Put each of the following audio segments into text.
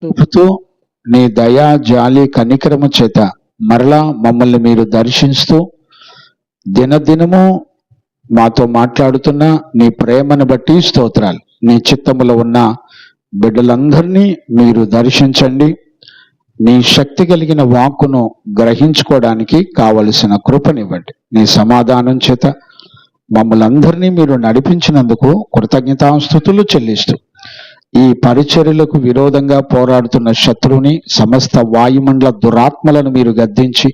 చూపుతూ నీ దయా జాలి కనికరము చేత మరలా మమ్మల్ని మీరు దర్శిస్తూ దినదినము మాతో మాట్లాడుతున్న నీ ప్రేమను బట్టి స్తోత్రాలు. నీ చిత్తములో ఉన్న బిడ్డలందరినీ మీరు దర్శించండి. నీ శక్తి కలిగిన వాక్కును గ్రహించుకోవడానికి కావలసిన కృపనివ్వండి. నీ సమాధానం చేత మమ్మల్ని అందరినీ మీరు నడిపించినందుకు కృతజ్ఞతాస్తుతులు చెల్లిస్తూ ఈ పరిచర్యలకు విరోధంగా పోరాడుతున్న శత్రువుని సమస్త వాయుమండల దురాత్మలను మీరు గద్దించి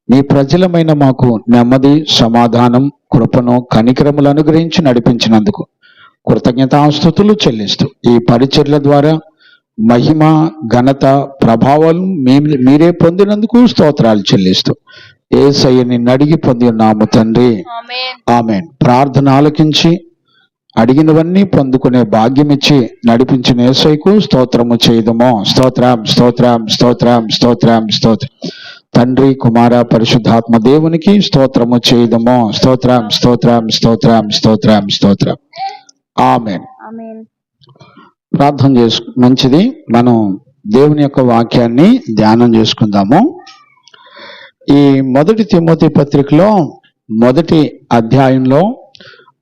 నీ ప్రజలమైన మాకు నెమ్మది, సమాధానం, కృపను, కనికరములు అనుగ్రహించి నడిపించినందుకు కృతజ్ఞతాస్తుతులు చెల్లిస్తూ ఈ పరిచర్యల ద్వారా మహిమ, ఘనత, ప్రభావాలు మీరే పొందినందుకు స్తోత్రాలు చెల్లిస్తూ యేసయ్య నిన్ను అడిగి పొంది ఉన్నాము తండ్రి, ఆమేన్. ప్రార్థన ఆలకించి అడిగినవన్నీ పొందుకునే భాగ్యం ఇచ్చి నడిపించిన యేసయ్యకు స్తోత్రము చేయదమో. స్తోత్రం స్తోత్రం స్తోత్రం స్తోత్రం స్తోత్రం. తండ్రి, కుమార, పరిశుద్ధాత్మ దేవునికి స్తోత్రము చేయదమో. స్తోత్రం స్తోత్రం స్తోత్రం స్తోత్రం స్తోత్రం. ఆమేన్. ప్రార్థన మంచిది. మనం దేవుని యొక్క వాక్యాన్ని ధ్యానం చేసుకుందాము. ఈ 1 తిమోతి పత్రికలో 1వ అధ్యాయంలో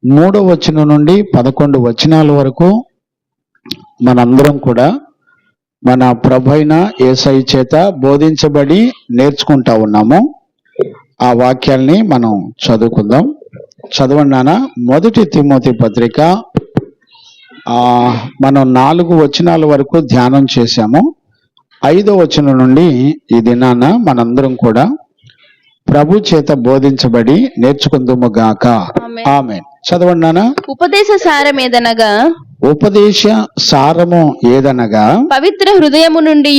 3వ వచనం నుండి 11 వచనాల వరకు మనందరం కూడా మన ప్రభు అయిన యేసయ్య చేత బోధించబడి నేర్చుకుంటా ఉన్నాము. ఆ వాక్యాల్ని మనం చదువుకుందాం. చదవండి నాన్న. 1 తిమోతి పత్రిక మనం 4 వచనాల వరకు ధ్యానం చేశాము. 5వ వచనం నుండి ఈ దినాన మనందరం కూడా ప్రభు చేత బోధించబడి నేర్చుకుందుము గాక. ఆమేన్. చదవండి నాన్న. ఉపదేశ సారం ఏదనగా, ఉపదేశ సారము ఏదనగా పవిత్ర హృదయము నుండి,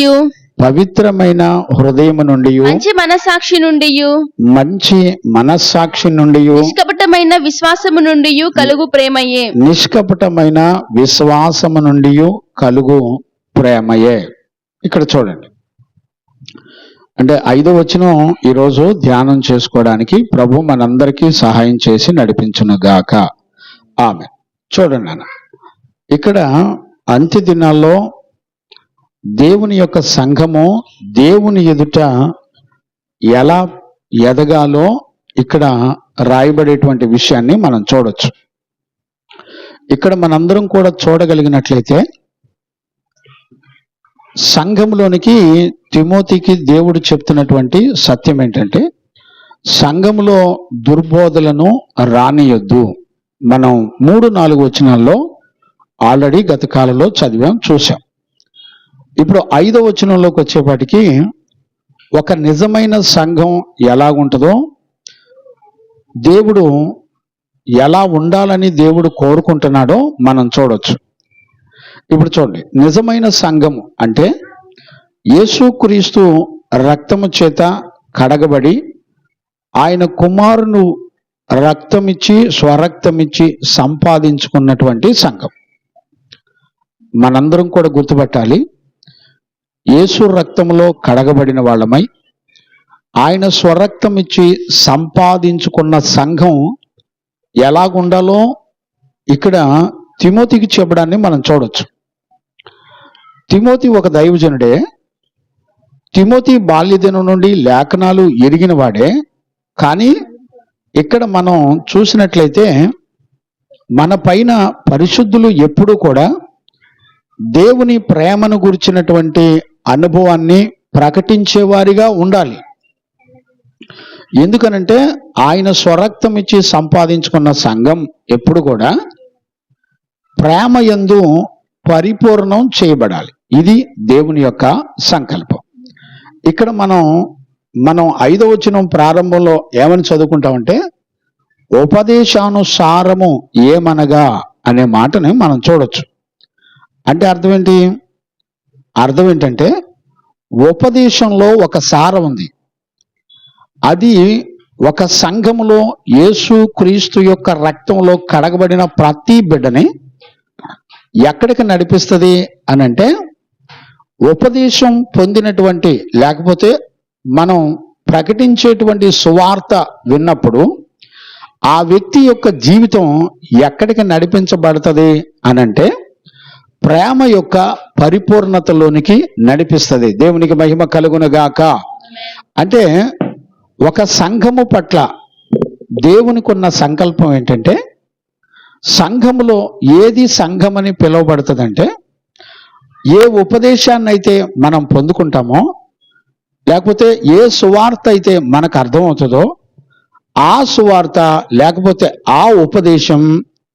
పవిత్రమైన హృదయము నుండి, మంచి మనస్సాక్షి నుండి, మంచి మనస్సాక్షి నుండి, నిష్కపటమైన విశ్వాసము నుండి కలుగు ప్రేమయే. నిష్కపటమైన విశ్వాసము నుండి కలుగు ప్రేమయే. ఇక్కడ చూడండి. అంటే 5వ వచనం ఈరోజు ధ్యానం చేసుకోవడానికి ప్రభు మనందరికీ సహాయం చేసి నడిపించును గాక. ఆమె చూడండి అన్న. ఇక్కడ అంత్య దినాల్లో దేవుని యొక్క సంఘము దేవుని ఎదుట ఎలా ఎదగాలో ఇక్కడ రాయబడేటువంటి విషయాన్ని మనం చూడొచ్చు. ఇక్కడ మనందరం కూడా చూడగలిగినట్లయితే సంఘంలోనికి తిమోతికి దేవుడు చెప్తున్నటువంటి సత్యం ఏంటంటే, సంఘంలో దుర్బోధలను రానియొద్దు. మనం 3-4 వచనాల్లో ఆల్రెడీ గత కాలంలో చదివాం, చూసాం. ఇప్పుడు 5వ వచనంలోకి వచ్చేపాటికి ఒక నిజమైన సంఘం ఎలాగుంటుందో, దేవుడు ఎలా ఉండాలని దేవుడు కోరుకుంటున్నాడో మనం చూడొచ్చు. ఇప్పుడు చూడండి. నిజమైన సంఘము అంటే యేసుక్రీస్తు రక్తము చేత కడగబడి ఆయన కుమారును రక్తమిచ్చి స్వరక్తమిచ్చి సంపాదించుకున్నటువంటి సంఘం. మనందరం కూడా గుర్తుపెట్టాలి, యేసు రక్తములో కడగబడిన వాళ్ళమై ఆయన స్వరక్తమిచ్చి సంపాదించుకున్న సంఘం ఎలాగుండాలో ఇక్కడ తిమోతికి చెప్పడాన్ని మనం చూడొచ్చు. తిమోతి ఒక దైవజనుడే. తిమోతి బాల్యదినం నుండి లేఖనాలు ఎరిగిన వాడే. కానీ ఇక్కడ మనం చూసినట్లయితే మన పైన పరిశుద్ధులు ఎప్పుడూ కూడా దేవుని ప్రేమను గురించినటువంటి అనుభవాన్ని ప్రకటించేవారిగా ఉండాలి. ఎందుకనంటే ఆయన స్వరక్తం ఇచ్చి సంపాదించుకున్న సంఘం ఎప్పుడు కూడా ప్రేమ యందు పరిపూర్ణం చేయబడాలి. ఇది దేవుని యొక్క సంకల్పం. ఇక్కడ మనం 5వ వచనం ప్రారంభంలో ఏమని చదువుకుంటామంటే, ఉపదేశానుసారము ఏమనగా అనే మాటని మనం చూడొచ్చు. అంటే అర్థం ఏంటి? అర్థం ఏంటంటే ఉపదేశంలో ఒక సారం ఉంది. అది ఒక సంఘములో యేసు క్రీస్తు యొక్క రక్తంలో కడగబడిన ప్రతి బిడ్డని ఎక్కడికి నడిపిస్తుంది అని అంటే, ఉపదేశం పొందినటువంటి లేకపోతే మనం ప్రకటించేటువంటి సువార్త విన్నప్పుడు ఆ వ్యక్తి యొక్క జీవితం ఎక్కడికి నడిపించబడుతుంది అని అంటే, ప్రేమ యొక్క పరిపూర్ణతలోనికి నడిపిస్తుంది. దేవునికి మహిమ కలుగునుగాక. అంటే ఒక సంఘము పట్ల దేవునికి ఉన్న సంకల్పం ఏంటంటే, సంఘములో ఏది సంఘమని పిలువబడుతుందంటే, ఏ ఉపదేశాన్ని అయితే మనం పొందుకుంటామో, లేకపోతే ఏ సువార్త అయితే మనకు అర్థమవుతుందో, ఆ సువార్త లేకపోతే ఆ ఉపదేశం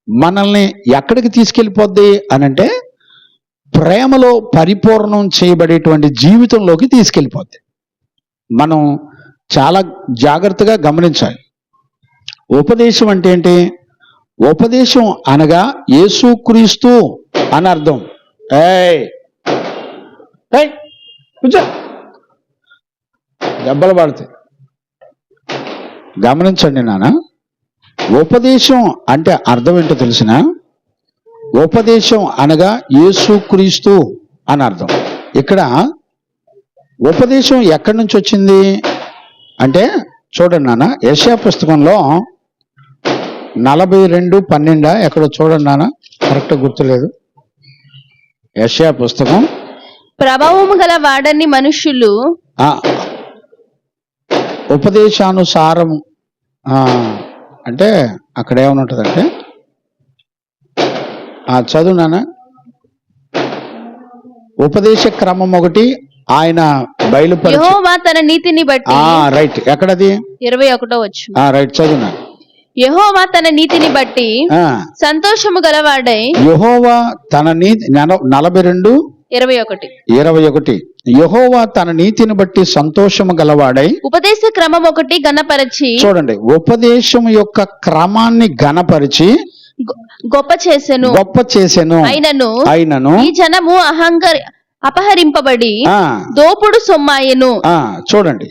మనల్ని ఎక్కడికి తీసుకెళ్ళిపోద్ది అనంటే, ప్రేమలో పరిపూర్ణం చేయబడేటువంటి జీవితంలోకి తీసుకెళ్ళిపోద్ది. మనం చాలా జాగ్రత్తగా గమనించాలి. ఉపదేశం అంటే ఏంటి? ఉపదేశం అనగా యేసుక్రీస్తు అని అర్థం. కూర్చో, దెబ్బలు పడతాయి. గమనించండి నాన్న, ఉపదేశం అంటే అర్థం ఏంటో తెలిసిన? ఉపదేశం అనగా యేసుక్రీస్తు అని అర్థం. ఇక్కడ ఉపదేశం ఎక్కడి నుంచి వచ్చింది అంటే, చూడండి నాన్న, యెషయా పుస్తకంలో 42:12 ఎక్కడో చూడండి నాన్న, కరెక్ట్ గుర్తులేదు. యెషయా పుస్తకం, ప్రభావము గల వాడని మనుష్యులు ఉపదేశానుసారం అంటే అక్కడ ఏమని ఉంటుందంటే, చదువు నాన్న. ఉపదేశ క్రమం ఒకటి ఆయన బయలుపరిచి, యెహోవా తన నీతిని బట్టి. రైట్, ఎక్కడది? 21వ వచనం. రైట్, చదువు నాన్న. యెహోవా తన నీతిని బట్టి సంతోషము గలవాడై. యెహోవా తన నీతి 42:21. యెహోవా తన నీతిని బట్టి సంతోషము గలవాడై ఉపదేశ క్రమం ఒకటి గణపరిచి. చూడండి, ఉపదేశం యొక్క క్రమాన్ని గణపరిచి గొప్ప చేసెను. అయినను ఈ జనము అపహరింపబడి దోపుడు సొమ్మాయెను. చూడండి,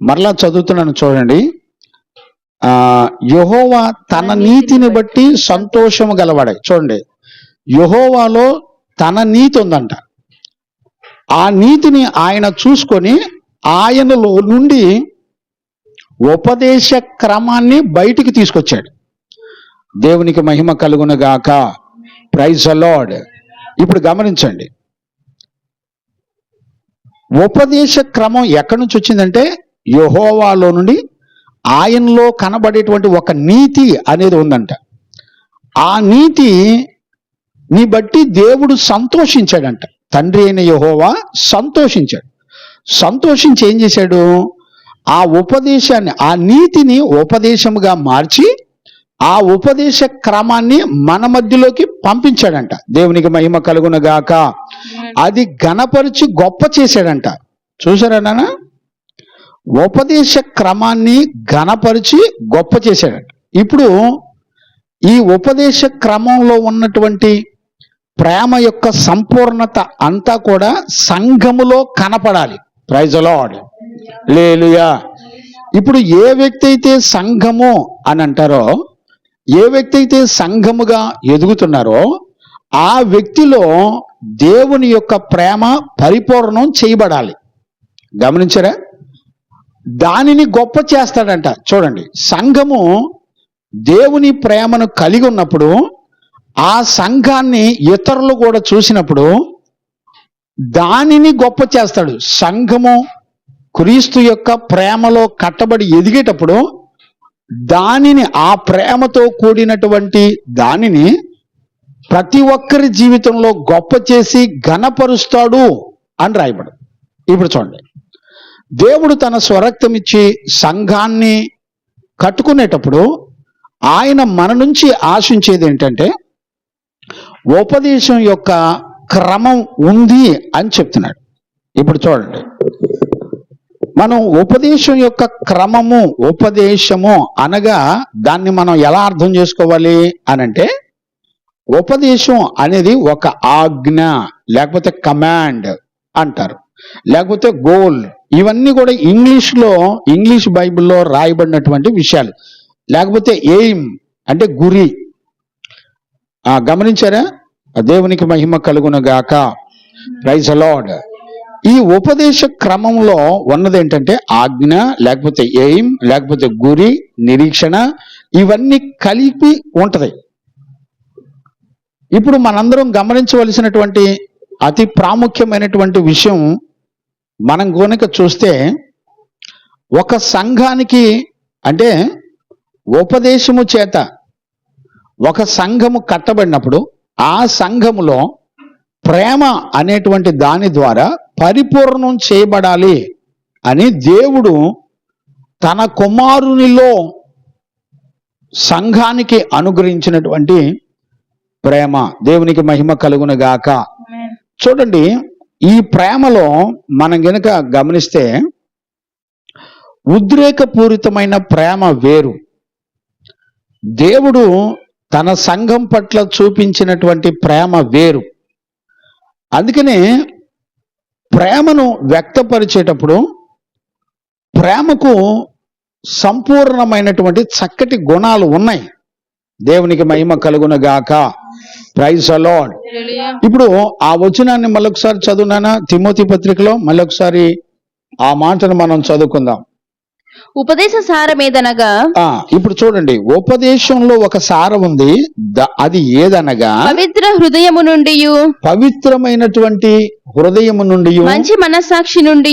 మరలా చదువుతున్నాను చూడండి. యెహోవా తన నీతిని బట్టి సంతోషము గలవాడై. చూడండి, యెహోవాలో తన నీతి ఉందంట. ఆ నీతిని ఆయన చూసుకొని ఆయనలో నుండి ఉపదేశ క్రమాన్ని బయటికి తీసుకొచ్చాడు. దేవునికి మహిమ కలుగునుగాక. Praise the Lord. ఇప్పుడు గమనించండి, ఉపదేశ క్రమం ఎక్కడి నుంచి వచ్చిందంటే, యెహోవాలో నుండి ఆయనలో కనబడేటువంటి ఒక నీతి అనేది ఉందంట. ఆ నీతిని బట్టి దేవుడు సంతోషించాడంట. తండ్రి అయిన యెహోవా సంతోషించి ఏం చేశాడు? ఆ ఉపదేశాన్ని, ఆ నీతిని ఉపదేశముగా మార్చి ఆ ఉపదేశ క్రమాన్ని మన మధ్యలోకి పంపించాడంట. దేవునికి మహిమ కలుగునుగాక. అది ఘనపరిచి గొప్ప చేశాడంట. చూసారా నాన్న? ఉపదేశ క్రమాన్ని ఘనపరిచి గొప్ప చేశాడంట. ఇప్పుడు ఈ ఉపదేశ క్రమంలో ఉన్నటువంటి ప్రేమ యొక్క సంపూర్ణత అంతా కూడా సంఘములో కనపడాలి. Praise the lord. హల్లెలూయా. ఇప్పుడు ఏ వ్యక్తి అయితే సంఘము అని అంటారో, ఏ వ్యక్తి అయితే సంఘముగా ఎదుగుతున్నారో, ఆ వ్యక్తిలో దేవుని యొక్క ప్రేమ పరిపూర్ణం చేయబడాలి. గమనించారా? దానిని గొప్ప చేస్తాడంట. చూడండి, సంఘము దేవుని ప్రేమను కలిగి ఉన్నప్పుడు, ఆ సంఘాన్ని ఇతరులు కూడా చూసినప్పుడు దానిని గొప్ప చేస్తాడు. సంఘము క్రీస్తు యొక్క ప్రేమలో కట్టబడి ఎదిగేటప్పుడు దానిని, ఆ ప్రేమతో కూడినటువంటి దానిని ప్రతి ఒక్కరి జీవితంలో గొప్ప చేసి ఘనపరుస్తాడు అని రాయబడు. ఇప్పుడు చూడండి, దేవుడు తన స్వరక్తం ఇచ్చి సంఘాన్ని కట్టుకునేటప్పుడు ఆయన మన నుంచి ఆశించేది ఏంటంటే, ఉపదేశం యొక్క క్రమం ఉంది అని చెప్తున్నాడు. ఇప్పుడు చూడండి, మనం ఉపదేశం యొక్క క్రమము, ఉపదేశము అనగా దాన్ని మనం ఎలా అర్థం చేసుకోవాలి అనంటే, ఉపదేశం అనేది ఒక ఆజ్ఞ, లేకపోతే కమాండ్ అంటారు, లేకపోతే గోల్. ఇవన్నీ కూడా ఇంగ్లీష్ బైబిల్లో రాయబడినటువంటి విషయాలు. లేకపోతే ఎయిమ్ అంటే గురి. గమనించారా? దేవునికి మహిమ కలుగునుగాక. Praise the Lord. ఈ ఉపదేశ క్రమంలో ఉన్నది ఏంటంటే ఆజ్ఞ, లేకపోతే ఎయిమ్, లేకపోతే గురి, నిరీక్షణ, ఇవన్నీ కలిపి ఉంటది. ఇప్పుడు మనందరం గమనించవలసినటువంటి అతి ప్రాముఖ్యమైనటువంటి విషయం మనం గనుక చూస్తే, ఒక సంఘానికి అంటే ఉపదేశము చేత ఒక సంఘము కట్టబడినప్పుడు ఆ సంఘములో ప్రేమ అనేటువంటి దాని ద్వారా పరిపూర్ణం చేయబడాలి అని దేవుడు తన కుమారునిలో సంఘానికి అనుగ్రహించినటువంటి ప్రేమ. దేవునికి మహిమ కలుగును గాక. చూడండి, ఈ ప్రేమలో మనం గనుక గమనిస్తే ఉద్రేకపూరితమైన ప్రేమ వేరు. దేవుడు తన సంఘం పట్ల చూపించినటువంటి ప్రేమ వేరు. అందుకనే ప్రేమను వ్యక్తపరిచేటప్పుడు ప్రేమకు సంపూర్ణమైనటువంటి చక్కటి గుణాలు ఉన్నాయి. దేవునికి మహిమ కలుగును గాక. Praise the Lord. ఇప్పుడు ఆ వచనాన్ని మళ్ళొకసారి చదువునానా, తిమోతి పత్రికలో మళ్ళొకసారి ఆ మాటను మనం చదువుకుందాం. ఉపదేశ సారమేదనగా, ఇప్పుడు చూడండి, ఉపదేశంలో ఒక సారం ఉంది. అది ఏదనగా పవిత్ర హృదయము నుండి, పవిత్రమైనటువంటి హృదయము నుండి, మంచి మనస్సాక్షి నుండి,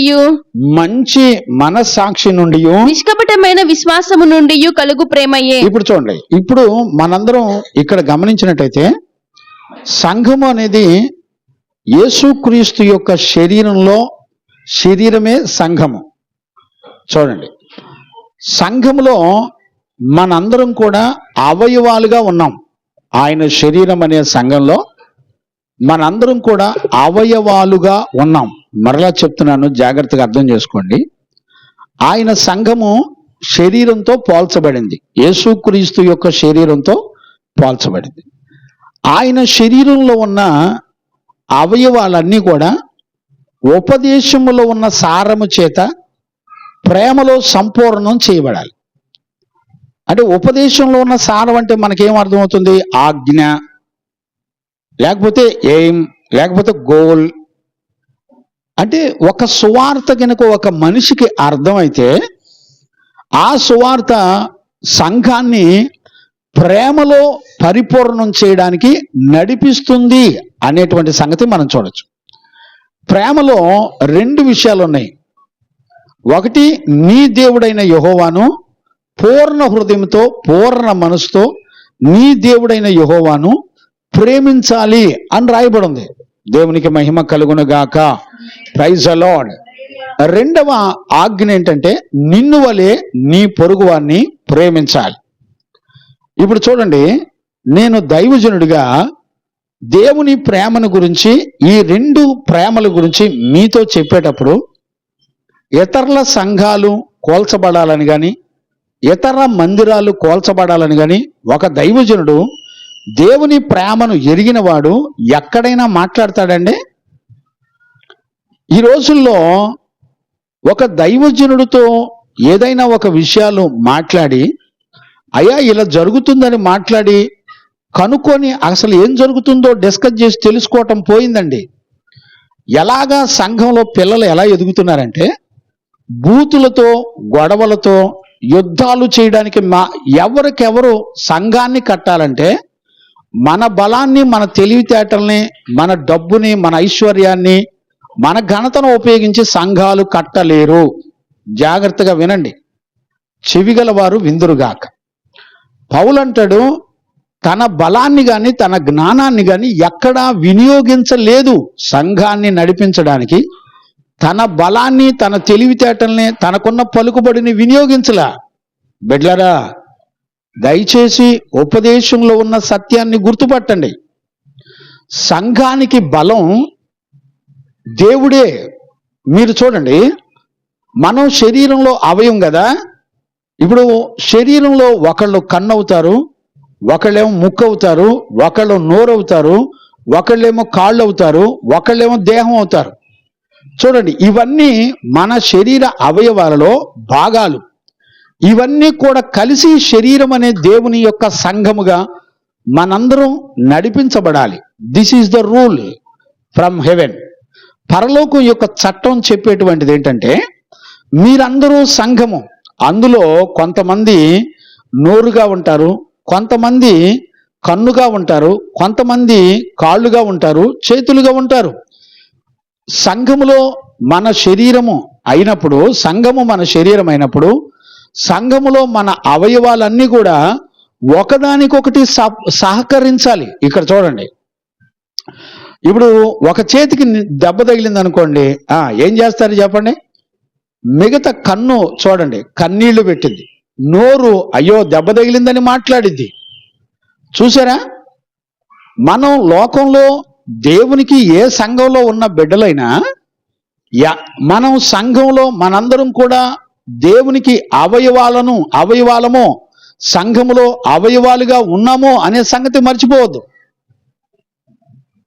నిష్కపటమైన విశ్వాసము నుండి కలుగు ప్రేమయే. ఇప్పుడు చూడండి, ఇప్పుడు మనందరం ఇక్కడ గమనించినట్టయితే సంఘము అనేది యేసుక్రీస్తు యొక్క శరీరమే సంఘము. చూడండి, సంఘములో మనందరం కూడా అవయవాలుగా ఉన్నాం. ఆయన శరీరం అనే సంఘంలో మనందరం కూడా అవయవాలుగా ఉన్నాం. మరలా చెప్తున్నాను, జాగ్రత్తగా అర్థం చేసుకోండి. ఆయన సంఘము శరీరంతో పోల్చబడింది, యేసుక్రీస్తు యొక్క శరీరంతో పోల్చబడింది. ఆయన శరీరంలో ఉన్న అవయవాలన్నీ కూడా ఉపదేశములో ఉన్న సారము చేత ప్రేమలో సంపూర్ణం చేయబడాలి. అంటే ఉపదేశంలో ఉన్న సారం అంటే మనకేం అర్థమవుతుంది? ఆజ్ఞ, లేకపోతే ఎయిమ్, లేకపోతే గోల్. అంటే ఒక సువార్త కనుక ఒక మనిషికి అర్థమైతే ఆ సువార్త సంఘాన్ని ప్రేమలో పరిపూర్ణం చేయడానికి నడిపిస్తుంది అనేటువంటి సంగతి మనం చూడొచ్చు. ప్రేమలో రెండు విషయాలు ఉన్నాయి. ఒకటి, నీ దేవుడైన యెహోవాను పూర్ణ హృదయంతో పూర్ణ మనసుతో నీ దేవుడైన యెహోవాను ప్రేమించాలి అని రాయబడి ఉంది. దేవునికి మహిమ కలుగును గాక. Praise the Lord. రెండవ ఆజ్ఞ ఏంటంటే, నిన్ను వలె నీ పొరుగువాన్ని ప్రేమించాలి. ఇప్పుడు చూడండి, నేను దైవజనుడిగా దేవుని ప్రేమను గురించి, ఈ రెండు ప్రేమల గురించి మీతో చెప్పేటప్పుడు ఇతరుల సంఘాలు కోల్చబడాలని కానీ, ఇతర మందిరాలు కోల్చబడాలని కానీ ఒక దైవజనుడు దేవుని ప్రేమను ఎరిగిన వాడు ఎక్కడైనా మాట్లాడతాడండి? ఈ రోజుల్లో ఒక దైవజనుడితో ఏదైనా ఒక విషయాలు మాట్లాడి, అయ్యా ఇలా జరుగుతుందని మాట్లాడి కనుక్కొని అసలు ఏం జరుగుతుందో డిస్కస్ చేసి తెలుసుకోవటం పోయిందండి. ఎలాగా సంఘంలో పిల్లలు ఎలా ఎదుగుతున్నారంటే, బూతులతో గొడవలతో యుద్ధాలు చేయడానికి ఎవరికెవరు సంఘాన్ని కట్టాలంటే మన బలాన్ని, మన తెలివితేటల్ని, మన డబ్బుని, మన ఐశ్వర్యాన్ని, మన ఘనతను ఉపయోగించి సంఘాలు కట్టలేరు. జాగ్రత్తగా వినండి, చెవిగల వారు విందురుగాక. పౌలు అంటాడు, తన బలాన్ని గాని తన జ్ఞానాన్ని గాని ఎక్కడా వినియోగించలేదు సంఘాన్ని నడిపించడానికి. తన బలాన్ని, తన తెలివితేటల్ని, తనకున్న పలుకుబడిని వినియోగించలా. బిడ్డలారా, దయచేసి ఉపదేశంలో ఉన్న సత్యాన్ని గుర్తుపట్టండి. సంఘానికి బలం దేవుడే. మీరు చూడండి, మనం శరీరంలో అవయం కదా. ఇప్పుడు శరీరంలో ఒకళ్ళు కన్ను అవుతారు, ఒకళ్ళేమో ముక్కు అవుతారు, ఒకళ్ళు నోరు అవుతారు, ఒకళ్ళేమో కాళ్ళు అవుతారు, ఒకళ్ళేమో దేహం అవుతారు. చూడండి, ఇవన్నీ మన శరీర అవయవాలలో భాగాలు. ఇవన్నీ కూడా కలిసి శరీరం అనే దేవుని యొక్క సంఘముగా మనందరం నడిపించబడాలి. This is the rule from heaven. పరలోకం యొక్క చట్టం చెప్పేటువంటిది ఏంటంటే, మీరందరూ సంఘము. అందులో కొంతమంది నోరుగా ఉంటారు, కొంతమంది కన్నుగా ఉంటారు, కొంతమంది కాళ్ళుగా ఉంటారు, చేతులుగా ఉంటారు. సంఘములో మన శరీరము అయినప్పుడు, సంఘము మన శరీరం అయినప్పుడు, సంఘములో మన అవయవాలన్నీ కూడా ఒకదానికొకటి సహకరించాలి. ఇక్కడ చూడండి, ఇప్పుడు ఒక చేతికి దెబ్బ తగిలింది అనుకోండి, ఏం చేస్తారు చెప్పండి? మిగతా కన్ను చూడండి కన్నీళ్లు పెట్టింది, నోరు అయ్యో దెబ్బ తగిలిందని మాట్లాడిద్ది. చూసారా? మనం లోకంలో దేవునికి ఏ సంఘంలో ఉన్న బిడ్డలైనా, మనం సంఘంలో మనందరం కూడా దేవునికి అవయవాలము, సంఘములో అవయవాలుగా ఉన్నాము అనే సంగతి మర్చిపోవద్దు.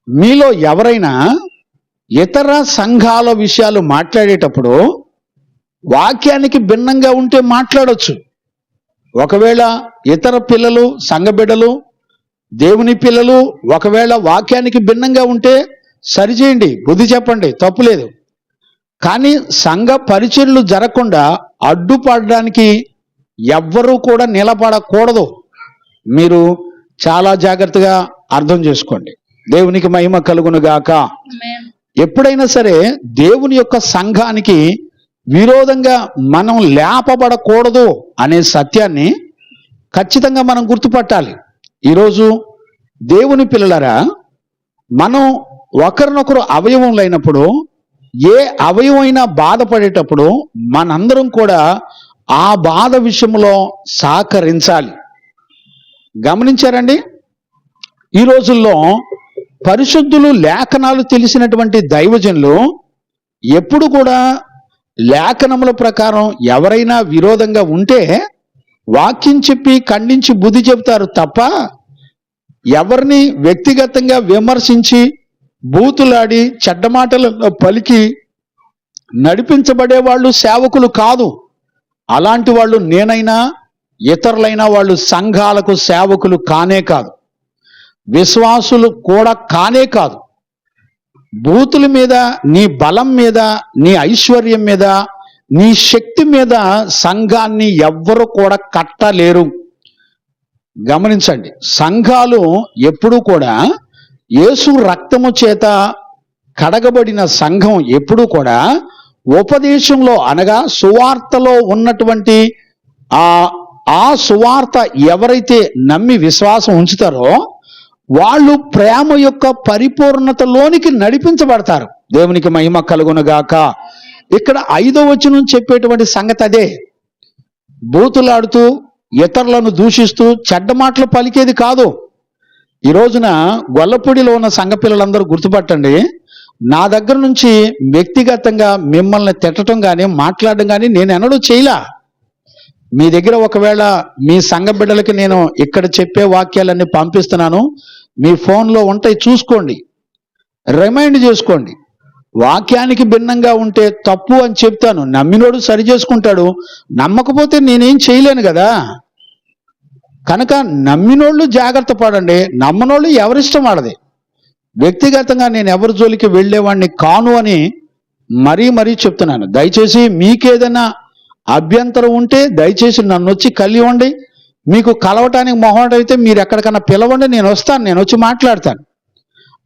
మీలో ఎవరైనా ఇతర సంఘాల విషయాలు మాట్లాడేటప్పుడు వాక్యానికి భిన్నంగా ఉంటే మాట్లాడొచ్చు. ఒకవేళ ఇతర పిల్లలు, సంఘ బిడ్డలు, దేవుని పిల్లలు ఒకవేళ వాక్యానికి భిన్నంగా ఉంటే సరిచేయండి, బుద్ధి చెప్పండి, తప్పులేదు. కానీ సంఘ పరిచర్యలు జరగకుండా అడ్డుపడడానికి ఎవ్వరూ కూడా నిలబడకూడదు. మీరు చాలా జాగ్రత్తగా అర్థం చేసుకోండి. దేవునికి మహిమ కలుగును గాక. ఎప్పుడైనా సరే దేవుని యొక్క సంఘానికి విరోధంగా మనం లేపబడకూడదు అనే సత్యాన్ని ఖచ్చితంగా మనం గుర్తుపట్టాలి. ఈరోజు దేవుని పిల్లలారా, మనం ఒకరినొకరు అవయవం లేనప్పుడు, ఏ అవయవమైనా బాధపడేటప్పుడు మనందరం కూడా ఆ బాధ విషయంలో సహకరించాలి. గమనించారండి? ఈ రోజుల్లో పరిశుద్ధులు, లేఖనాలు తెలిసినటువంటి దైవజనులు ఎప్పుడు కూడా లేఖనముల ప్రకారం ఎవరైనా విరోధంగా ఉంటే వాక్యం చెప్పి ఖండించి బుద్ధి చెబుతారు తప్ప ఎవరిని వ్యక్తిగతంగా విమర్శించి బూతులాడి చెడ్డ మాటలను పలికి నడిపించబడే వాళ్ళు సేవకులు కాదు. అలాంటి వాళ్ళు నేనైనా ఇతరులైనా వాళ్ళు సంఘాలకు సేవకులు కానే కాదు, విశ్వాసులు కూడా కానే కాదు. బూతుల మీద, నీ బలం మీద, నీ ఐశ్వర్యం మీద, నీ శక్తి మీద సంఘాన్ని ఎవ్వరు కూడా కట్టలేరు. గమనించండి, సంఘాలు ఎప్పుడూ కూడా యేసు రక్తము చేత కడగబడిన సంఘం ఎప్పుడూ కూడా ఉపదేశంలో అనగా సువార్తలో ఉన్నటువంటి ఆ సువార్త ఎవరైతే నమ్మి విశ్వాసం ఉంచుతారో వాళ్ళు ప్రేమ యొక్క పరిపూర్ణతలోనికి నడిపించబడతారు. దేవునికి మహిమ కలుగునుగాక. ఇక్కడ 5వ వచనం చెప్పేటువంటి సంగతి అదే. బూతులాడుతూ ఇతరులను దూషిస్తూ చెడ్డ మాటలు పలికేది కాదు. ఈ రోజున గొల్లపూడిలో ఉన్న సంఘ పిల్లలందరూ గుర్తుపట్టండి, నా దగ్గర నుంచి వ్యక్తిగతంగా మిమ్మల్ని తిట్టడం కానీ మాట్లాడడం కానీ నేను ఎన్నడూ చేయలా. మీ దగ్గర ఒకవేళ మీ సంఘ బిడ్డలకి నేను ఇక్కడ చెప్పే వాక్యాలన్నీ పంపిస్తున్నాను, మీ ఫోన్లో ఉంటాయి, చూసుకోండి, రిమైండ్ చేసుకోండి. వాక్యానికి భిన్నంగా ఉంటే తప్పు అని చెప్తాను, నమ్మినోడు సరి చేసుకుంటాడు, నమ్మకపోతే నేనేం చేయలేను కదా. కనుక నమ్మినోళ్ళు జాగ్రత్త పడండి, నమ్మనోళ్ళు ఎవరిష్టం వాడది. వ్యక్తిగతంగా నేను ఎవరి జోలికి వెళ్ళేవాడిని కాను అని మరీ చెప్తున్నాను. దయచేసి మీకేదైనా అభ్యంతరం ఉంటే దయచేసి నన్ను వచ్చి కలియండి. మీకు కలవటానికి మొహమాట అయితే మీరు ఎక్కడికన్నా పిలవండి, నేను వస్తాను, నేను వచ్చి మాట్లాడతాను.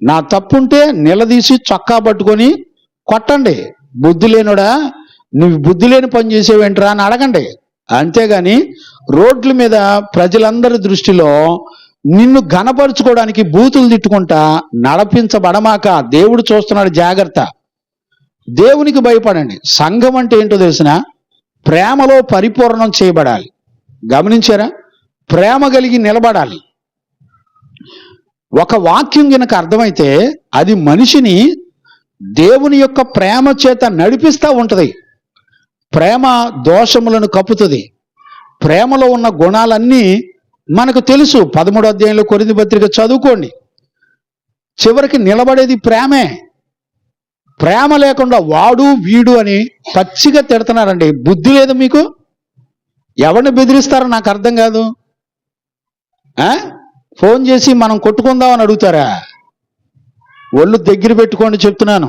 నా తప్పుంటే నిలదీసి చొక్కా పట్టుకొని కొట్టండి. బుద్ధి లేనుడా, నువ్వు బుద్ధి లేని పని చేసేవేంట్రా అని అడగండి. అంతేగాని రోడ్ల మీద ప్రజలందరి దృష్టిలో నిన్ను ఘనపరుచుకోవడానికి బూతులు తిట్టుకుంటా నడిపించబడమాక. దేవుడు చూస్తున్నాడు, జాగ్రత్త. దేవునికి భయపడండి. సంఘం అంటే ఏంటో తెలిసిన, ప్రేమలో పరిపూర్ణం చేయబడాలి. గమనించారా? ప్రేమ కలిగి నిలబడాలి. ఒక వాక్యం గనక అర్థమైతే అది మనిషిని దేవుని యొక్క ప్రేమ చేత నడిపిస్తూ ఉంటుంది. ప్రేమ దోషములను కప్పుతుంది. ప్రేమలో ఉన్న గుణాలన్నీ మనకు తెలుసు. 13వ అధ్యాయంలో కొరింథీ పత్రిక చదువుకోండి. చివరికి నిలబడేది ప్రేమే. ప్రేమ లేకుండా వాడు వీడు అని పచ్చిగా తిడుతున్నారండి. బుద్ధి లేదు మీకు? ఎవరిని బెదిరిస్తారో నాకు అర్థం కాదు. ఫోన్ చేసి మనం కొట్టుకుందామని అడుగుతారా? ఒళ్ళు దగ్గర పెట్టుకోండి చెప్తున్నాను.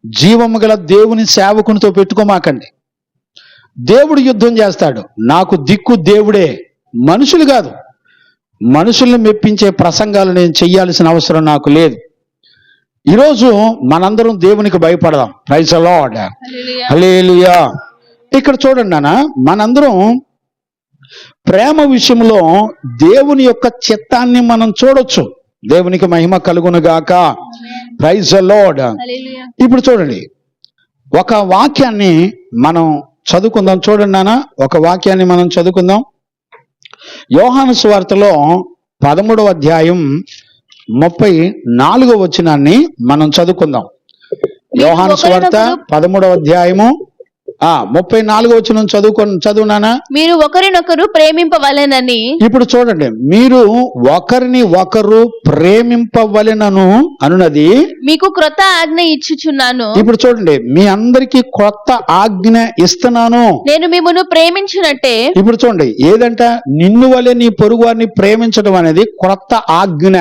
జీవము గల దేవుని సేవకునితో పెట్టుకోమాకండి. దేవుడు యుద్ధం చేస్తాడు. నాకు దిక్కు దేవుడే, మనుషులు కాదు. మనుషుల్ని మెప్పించే ప్రసంగాలు నేను చెయ్యాల్సిన అవసరం నాకు లేదు. ఈరోజు మనందరం దేవునికి భయపడదాం. Praise the lord. హల్లెలూయా. ఇక్కడ చూడండి నాన్న, మనందరం ప్రేమ విషయంలో దేవుని యొక్క చిత్తాన్ని మనం చూడొచ్చు. దేవునికి మహిమ కలుగును గాక. Praise the Lord. ఇప్పుడు చూడండి, ఒక వాక్యాన్ని మనం చదువుకుందాం. చూడండి నాన్న, ఒక వాక్యాన్ని మనం చదువుకుందాం. యోహాను సువార్తలో 13వ అధ్యాయం 34వ వచనాన్ని మనం చదువుకుందాం. యోహాను సువార్త 13వ అధ్యాయము 34వ వచనం చదువునానా. మీరు ఒకరినొకరు ప్రేమింపవలెనని. ఇప్పుడు చూడండి, మీరు ఒకరిని ఒకరు ప్రేమింపవలెనను అనున్నది మీకు క్రొత్త ఆజ్ఞ ఇచ్చుచున్నాను. ఇప్పుడు చూడండి, మీ అందరికీ కొత్త ఆజ్ఞ ఇస్తున్నాను, నేను మిమ్మును ప్రేమించినట్టే. ఇప్పుడు చూడండి, ఏదంట, నిన్ను వలె నీ పొరుగు వారిని ప్రేమించడం అనేది క్రొత్త ఆజ్ఞ.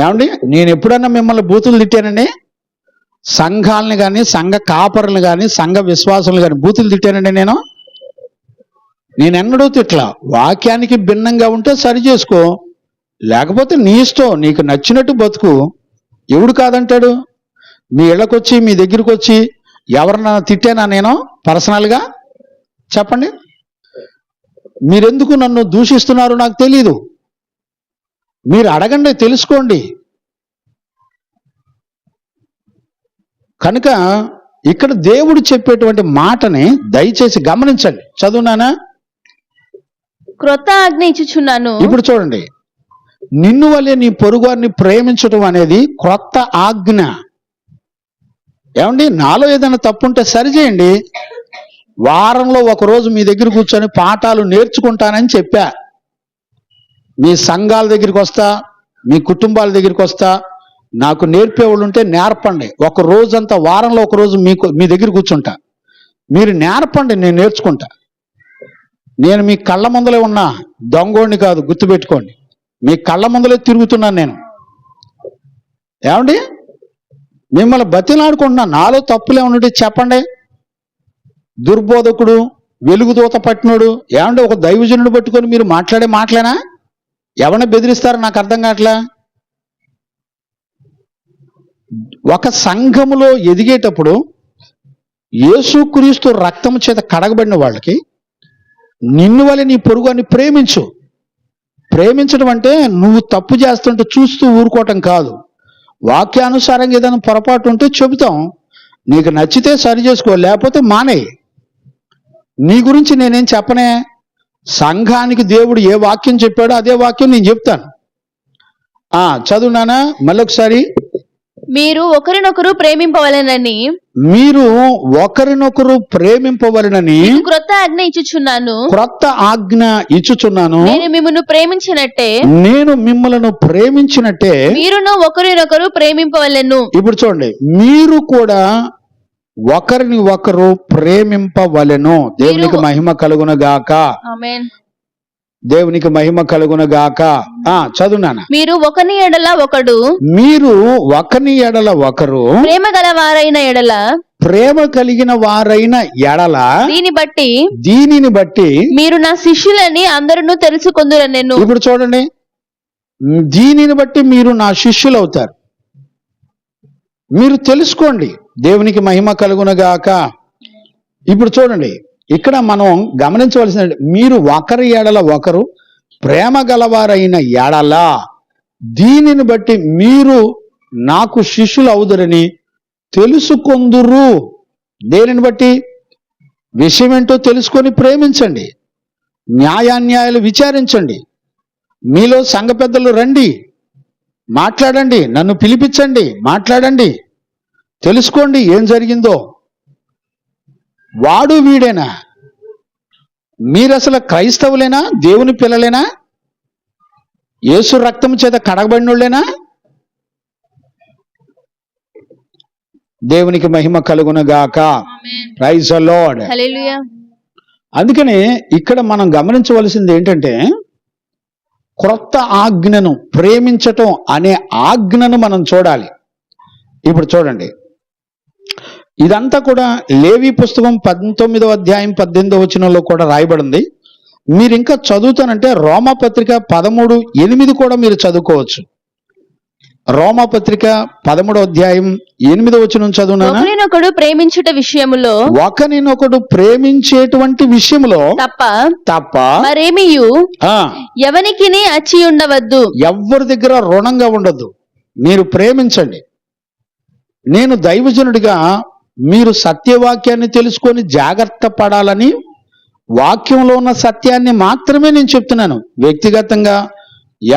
ఏమండి, నేను ఎప్పుడన్నా మిమ్మల్ని బూతులు తిట్టానండి? సంఘాలని కానీ, సంఘ కాపరులను కానీ, సంఘ విశ్వాసులను కానీ బూతులు తిట్టానండి? నేను ఎన్నడూ తిట్లా. వాక్యానికి భిన్నంగా ఉంటే సరి చేసుకో, లేకపోతే నీ ఇష్టం, నీకు నచ్చినట్టు బతుకు. ఎవడు కాదంటాడు? మీ ఇళ్ళకొచ్చి, మీ దగ్గరికి వచ్చి ఎవరన్నా తిట్టానా నేను పర్సనల్గా? చెప్పండి. మీరెందుకు నన్ను దూషిస్తున్నారు నాకు తెలీదు. మీరు అడగండి, తెలుసుకోండి. కనుక ఇక్కడ దేవుడు చెప్పేటువంటి మాటని దయచేసి గమనించండి. చదువునానా. క్రొత్త ఆజ్ఞ ఇచ్చుచున్నాను. ఇప్పుడు చూడండి, నిన్ను వలె నీ పొరుగువారిని ప్రేమించడం అనేది క్రొత్త ఆజ్ఞ. ఏమండి, నాలో ఏదైనా తప్పుంటే సరిచేయండి. వారంలో ఒకరోజు మీ దగ్గర కూర్చొని పాఠాలు నేర్చుకుంటానని చెప్పా. మీ సంఘాల దగ్గరికి వస్తా, మీ కుటుంబాల దగ్గరికి వస్తా, నాకు నేర్పేవాళ్ళు ఉంటే నేర్పండి. ఒక రోజంతా, వారంలో ఒక రోజు మీ దగ్గర కూర్చుంటా. మీరు నేర్పండి, నేను నేర్చుకుంటా. నేను మీ కళ్ళ ముందలే ఉన్నా, దొంగోడిని కాదు, గుర్తుపెట్టుకోండి. మీ కళ్ళ ముందలే తిరుగుతున్నాను నేను. ఏమండి, మిమ్మల్ని బతిలాడుకుంటున్నా. నాలో తప్పులే ఉంటే చెప్పండి. దుర్బోధకుడు, వెలుగుదూత పట్టినోడు, ఏమంటే ఒక దైవజనుడు పట్టుకొని మీరు మాట్లాడే మాటలేనా? ఎవరిని బెదిరిస్తారో నాకు అర్థం కావట్లే. ఒక సంఘములో ఎదిగేటప్పుడు యేసుక్రీస్తు రక్తము చేత కడగబడిన వాళ్ళకి నిన్ను వలె నీ పొరుగుని ప్రేమించు. ప్రేమించడం అంటే నువ్వు తప్పు చేస్తుంటే చూస్తూ ఊరుకోవటం కాదు. వాక్యానుసారంగా ఏదైనా పొరపాటు ఉంటే చెబుతాం, నీకు నచ్చితే సరి చేసుకో, లేకపోతే మానేయి. నీ గురించి నేనేం చెప్పనే. సంఘానికి దేవుడు ఏ వాక్యం చెప్పాడో అదే వాక్యం నేను చెప్తాను. చదువునానా మళ్ళొకసారి. మీరు ఒకరినొకరు ప్రేమింపవలెనని. మీరు ఒకరినొకరు ప్రేమింపవలెనని క్రొత్త ఆజ్ఞ ఇచ్చుచున్నాను. క్రొత్త ఆజ్ఞ ఇచ్చుచున్నాను. నేను మిమ్మును ప్రేమించినట్టే. నేను మిమ్మలను ప్రేమించినట్టే మీరును ఒకరినొకరు ప్రేమింపవలెను. ఇప్పుడు చూడండి, మీరు కూడా ఒకరిని ఒకరు ప్రేమింపవలెను. దేవునికి మహిమ కలుగును గాక. ఆమేన్. దేవునికి మహిమ కలుగును గాక. చదువునానా. మీరు ఒకని ఎడల ఒకడు, మీరు ఒకని ఎడల ఒకరు ప్రేమ గలవారైన ఎడల, ప్రేమ కలిగిన వారైన ఎడల, దీనిని బట్టి మీరు నా శిష్యులని అందరూ తెలుసుకొందురనెను. ఇప్పుడు చూడండి, దీనిని బట్టి మీరు నా శిష్యులు అవుతారు. మీరు తెలుసుకోండి. దేవునికి మహిమ కలుగును గాక. ఇప్పుడు చూడండి, ఇక్కడ మనం గమనించవలసిన, మీరు ఒకరి ఎడల ఒకరు ప్రేమ గలవారైన ఎడల, దీనిని బట్టి మీరు నాకు శిష్యులు అవుదురని తెలుసుకొందురు. దేనిని బట్టి? విషయం ఏంటో తెలుసుకొని ప్రేమించండి, న్యాయాన్యాయాలు విచారించండి. మీలో సంఘ పెద్దలు రండి, మాట్లాడండి, నన్ను పిలిపించండి, మాట్లాడండి, తెలుసుకోండి ఏం జరిగిందో. వాడు వీడేనా? మీరు అసలు క్రైస్తవులేనా? దేవుని పిల్లలేనా? యేసు రక్తం చేత కడగబడినోళ్ళేనా? దేవునికి మహిమ కలుగును గాక. Praise the lord. హల్లెలూయా. అందుకని ఇక్కడ మనం గమనించవలసింది ఏంటంటే, క్రొత్త ఆజ్ఞను, ప్రేమించటం అనే ఆజ్ఞను మనం చూడాలి. ఇప్పుడు చూడండి, ఇదంతా కూడా లేవి పుస్తకం 19వ అధ్యాయం 18వ వచనంలో కూడా రాయబడింది. మీరు ఇంకా చదువుతానంటే రోమాపత్రిక 13:8 కూడా మీరు చదువుకోవచ్చు. రోమాపత్రిక 13:8 చదువునా? ఒకరినొకడు ప్రేమించుట విషయములో, ఒకరినొకడు ప్రేమించేటువంటి విషయంలో తప్ప మరేమియు ఎవనికిని అచ్చి ఉండవద్దు. ఎవరి దగ్గర రుణంగా ఉండద్దు. మీరు ప్రేమించండి. నేను దైవజనుడిగా మీరు సత్యవాక్యాన్ని తెలుసుకొని జాగ్రత్త పడాలని వాక్యంలో ఉన్న సత్యాన్ని మాత్రమే నేను చెప్తున్నాను. వ్యక్తిగతంగా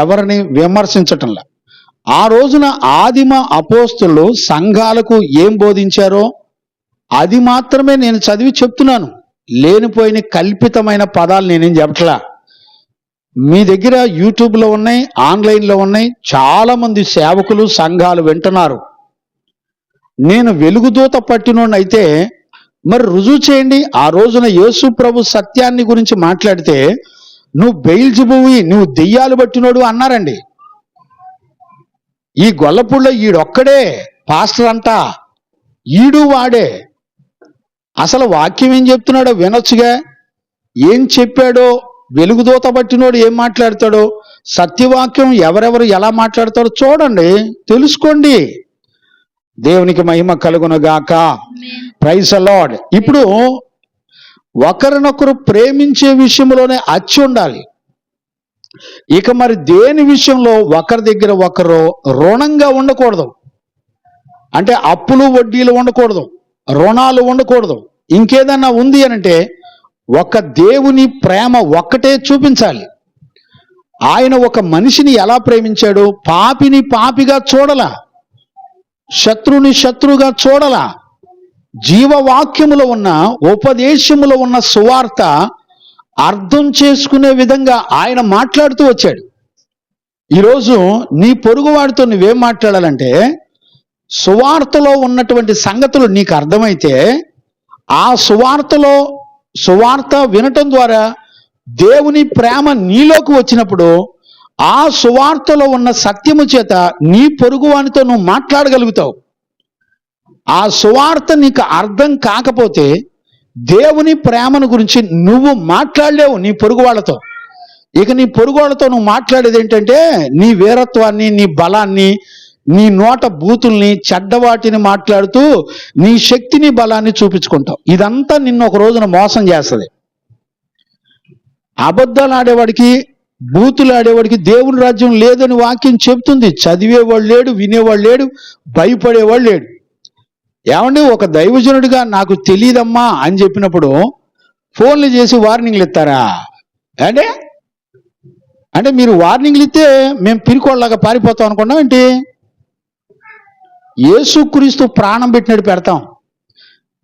ఎవరిని విమర్శించటంలా. ఆ రోజున ఆదిమ అపోస్తులు సంఘాలకు ఏం బోధించారో అది మాత్రమే నేను చదివి చెప్తున్నాను. లేనిపోయిన కల్పితమైన పదాలు నేనేం చెప్పట్లా. మీ దగ్గర యూట్యూబ్లో ఉన్నాయి, ఆన్లైన్లో ఉన్నాయి. చాలా మంది సేవకులు సంఘాలు వింటున్నారు. నేను వెలుగుదూత పట్టినోడైతే మరి రుజువు చేయండి. ఆ రోజున యేసు ప్రభు సత్యాన్ని గురించి మాట్లాడితే నువ్వు బెయిల్జెబూవి, నువ్వు దెయ్యాలు పట్టినోడు అన్నారండి. ఈ గొల్లపూడిలో ఈడొక్కడే పాస్టర్ అంట, ఈడు వాడే. అసలు వాక్యం ఏం చెప్తున్నాడో వినొచ్చుగా. ఏం చెప్పాడో, వెలుగుదూత పట్టినోడు ఏం మాట్లాడతాడో, సత్యవాక్యం ఎవరెవరు ఎలా మాట్లాడతాడో చూడండి, తెలుసుకోండి. దేవునికి మహిమ కలుగునుగాక. Praise the Lord. ఇప్పుడు ఒకరినొకరు ప్రేమించే విషయంలోనే అచ్చి ఉండాలి. ఇక మరి దేని విషయంలో ఒకరి దగ్గర ఒకరు రుణంగా ఉండకూడదు. అంటే అప్పులు వడ్డీలు ఉండకూడదు, రుణాలు ఉండకూడదు. ఇంకేదన్నా ఉంది అనంటే ఒక దేవుని ప్రేమ ఒక్కటే చూపించాలి. ఆయన ఒక మనిషిని ఎలా ప్రేమించాడు? పాపిని పాపిగా చూడలా, శత్రుని శత్రువుగా చూడలా. జీవవాక్యములో ఉన్న, ఉపదేశములో ఉన్న సువార్త అర్థం చేసుకునే విధంగా ఆయన మాట్లాడుతూ వచ్చాడు. ఈరోజు నీ పొరుగువాడితో నువ్వేం మాట్లాడాలంటే, సువార్తలో ఉన్నటువంటి సంగతులు నీకు అర్థమైతే ఆ సువార్త వినటం ద్వారా దేవుని ప్రేమ నీలోకి వచ్చినప్పుడు ఆ సువార్తలో ఉన్న సత్యము చేత నీ పొరుగువానితో నువ్వు మాట్లాడగలుగుతావు. ఆ సువార్త నీకు అర్థం కాకపోతే దేవుని ప్రేమను గురించి నువ్వు మాట్లాడలేవు నీ పొరుగు వాళ్ళతో. ఇక నీ పొరుగు వాళ్ళతో నువ్వు మాట్లాడేది ఏంటంటే నీ వీరత్వాన్ని, నీ బలాన్ని, నీ నోట బూతుల్ని, చెడ్డవాటిని మాట్లాడుతూ నీ శక్తిని, బలాన్ని చూపించుకుంటావు. ఇదంతా నిన్ను ఒక రోజున మోసం చేస్తుంది. అబద్ధాలు ఆడేవాడికి, బూతులు ఆడేవాడికి దేవుని రాజ్యం లేదని వాక్యం చెప్తుంది. చదివేవాడు లేడు, వినేవాడు లేడు, భయపడేవాడు లేడు. ఏమండి, ఒక దైవజనుడిగా నాకు తెలియదమ్మా అని చెప్పినప్పుడు ఫోన్లు చేసి వార్నింగ్లు ఇస్తారా? అంటే మీరు వార్నింగ్లు ఇస్తే మేము పిరికోళ్ళలాగా పారిపోతాం అనుకున్నాం ఏంటి? యేసుక్రీస్తు ప్రాణం పెట్టినట్టు పెడతాం.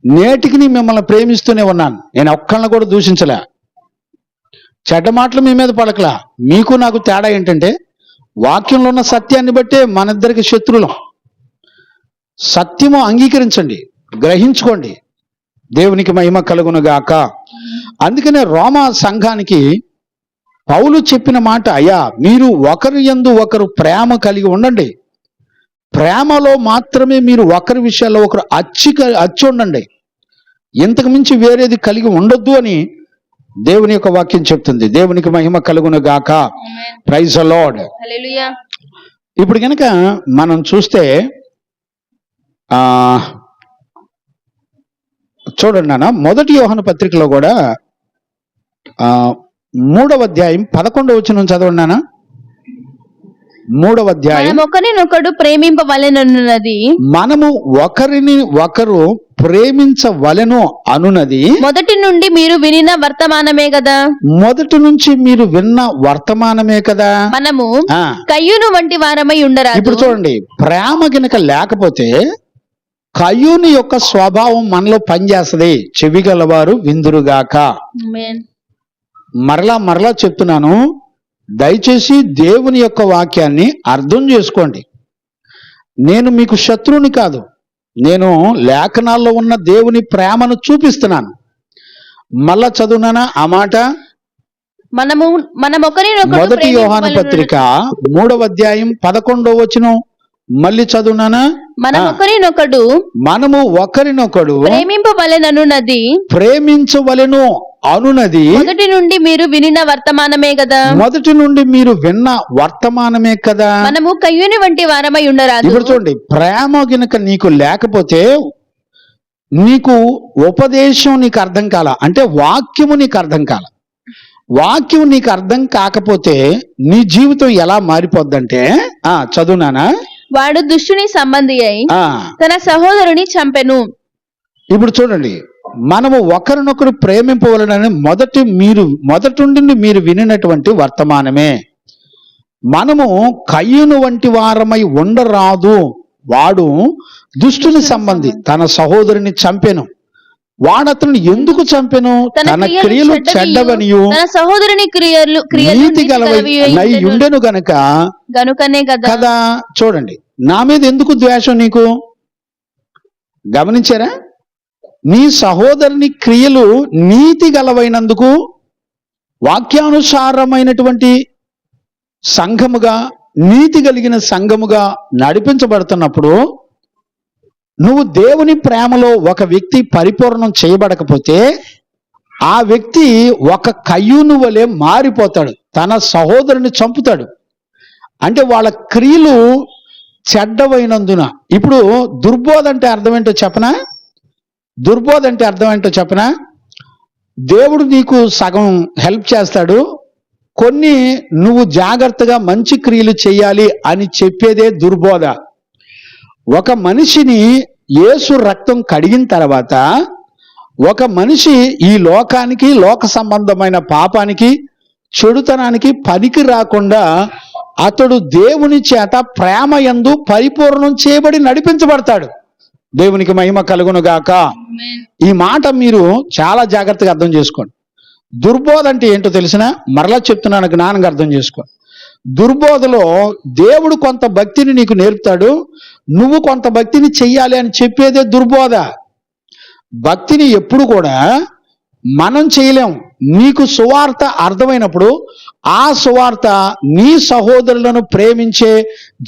నేటికి మిమ్మల్ని ప్రేమిస్తూనే ఉన్నాను. నేను ఒక్కళ్ళని కూడా దూషించలే, చెడ్డ మాటలు మీ మీద పలకలా. మీకు నాకు తేడా ఏంటంటే వాక్యంలో ఉన్న సత్యాన్ని బట్టే మన ఇద్దరికి శత్రువులం. సత్యము అంగీకరించండి, గ్రహించుకోండి. దేవునికి మహిమ కలుగునుగాక. అందుకనే రోమా సంఘానికి పౌలు చెప్పిన మాట, అయ్యా మీరు ఒకరి యందు ఒకరు ప్రేమ కలిగి ఉండండి. ప్రేమలో మాత్రమే మీరు ఒకరి విషయాల్లో ఒకరు అచ్చి ఉండండి. ఇంతకు మించి వేరేది కలిగి ఉండొద్దు అని దేవుని యొక్క వాక్యం చెప్తుంది. దేవునికి మహిమ కలుగునుగాక. Praise the lord. హల్లెలూయా. ఇప్పుడు కనుక మనం చూస్తే చూడండి నాన్న, మొదటి యోహాను పత్రికలో కూడా 3వ అధ్యాయం 11వ వచనం చదవండి నాన్న. 3వ అధ్యాయం. ఒకరినొకడు ప్రేమింపవలెనన్నది, మనము ఒకరిని ఒకరు ప్రేమించవలెను అనునది మొదటి నుండి మీరు వినిన వర్తమానమే కదా. మొదటి నుంచి మీరు విన్న వర్తమానమే కదా. మనము కయ్యూను వంటి వారమై ఉండరాదు. ఇప్పుడు చూడండి, ప్రేమ గనుక లేకపోతే కయ్యూని యొక్క స్వభావం మనలో పనిచేస్తుంది. చెవిగలవారు విందురుగాక. మరలా చెప్తున్నాను, దయచేసి దేవుని యొక్క వాక్యాన్ని అర్థం చేసుకోండి. నేను మీకు శత్రువుని కాదు, నేను లేఖనాల్లో ఉన్న దేవుని ప్రేమను చూపిస్తున్నాను. మళ్ళా చదువునానా ఆ మాట. మొదటి యోహాను పత్రిక 3వ అధ్యాయం 11వ వచనం మళ్ళీ చదువునానా. మనము ఒకరినొకడు ప్రేమింపవలెననున్నది, ప్రేమించవలెను అనునది మొదటి నుండి మీరు వినిన వర్తమానమే కదా. మొదటి నుండి మీరు విన్న వర్తమానమే కదా. మనము కయ్యూని వంటి వారమై ఉండరాదు. ఇప్పుడు చూడండి, ప్రేమ గనుక నీకు లేకపోతే నీకు ఉపదేశం నీకు అర్థం కాల, అంటే వాక్యము నీకు అర్థం కాల. వాక్యం నీకు అర్థం కాకపోతే నీ జీవితం ఎలా మారిపోద్దంటే, చదువునానా, వాడు దుష్టుని సంబంధి అయి ఆ తన సహోదరుని చంపెను. ఇప్పుడు చూడండి, మనము ఒకరినొకరు ప్రేమింపవలనని మొదటి నుండి మీరు వినినటువంటి వర్తమానమే. మనము కయ్యూను వంటి వారమై ఉండరాదు. వాడు దుష్టుని సంబంధి, తన సహోదరుని చంపెను. వాడతను ఎందుకు చంపెను? తన క్రియలు చెడ్డవనియు తన సహోదరుని క్రియలు నీతి గలవై ఉండెను గనుకనే కదా. చూడండి, నా మీద ఎందుకు ద్వేషం నీకు? గమనించారా? నీ సహోదరుని క్రియలు నీతి గలవైనందుకు, వాక్యానుసారమైనటువంటి సంఘముగా, నీతి కలిగిన సంఘముగా నడిపించబడుతున్నప్పుడు, నువ్వు దేవుని ప్రేమలో ఒక వ్యక్తి పరిపూర్ణం చేయబడకపోతే ఆ వ్యక్తి ఒక కయ్యూను వలె మారిపోతాడు, తన సహోదరుని చంపుతాడు. అంటే వాళ్ళ క్రియలు చెడ్డవైనందున. ఇప్పుడు దుర్బోధ అంటే అర్థం ఏంటో చెప్పనా? దుర్బోధ అంటే అర్థం ఏంటో చెప్పనా? దేవుడు నీకు సగం హెల్ప్ చేస్తాడు, కొన్ని నువ్వు జాగ్రత్తగా మంచి క్రియలు చేయాలి అని చెప్పేదే దుర్బోధ. ఒక మనిషిని యేసు రక్తం కడిగిన తర్వాత ఒక మనిషి ఈ లోకానికి, లోక సంబంధమైన పాపానికి, చెడుతనానికి పనికి రాకుండా అతడు దేవుని చేత ప్రేమ యందు పరిపూర్ణం చేయబడి నడిపించబడతాడు. దేవునికి మహిమ కలుగును గాక. ఈ మాట మీరు చాలా జాగ్రత్తగా అర్థం చేసుకోండి. దుర్బోధ అంటే ఏంటో తెలిసిన? మరలా చెప్తున్నాను, జ్ఞానంగా అర్థం చేసుకో. దుర్బోధలో దేవుడు కొంత భక్తిని నీకు నేర్పుతాడు, నువ్వు కొంత భక్తిని చెయ్యాలి అని చెప్పేదే దుర్బోధ. భక్తిని ఎప్పుడు కూడా మనం చేయలేం. నీకు సువార్త అర్థమైనప్పుడు ఆ సువార్త నీ సహోదరులను ప్రేమించే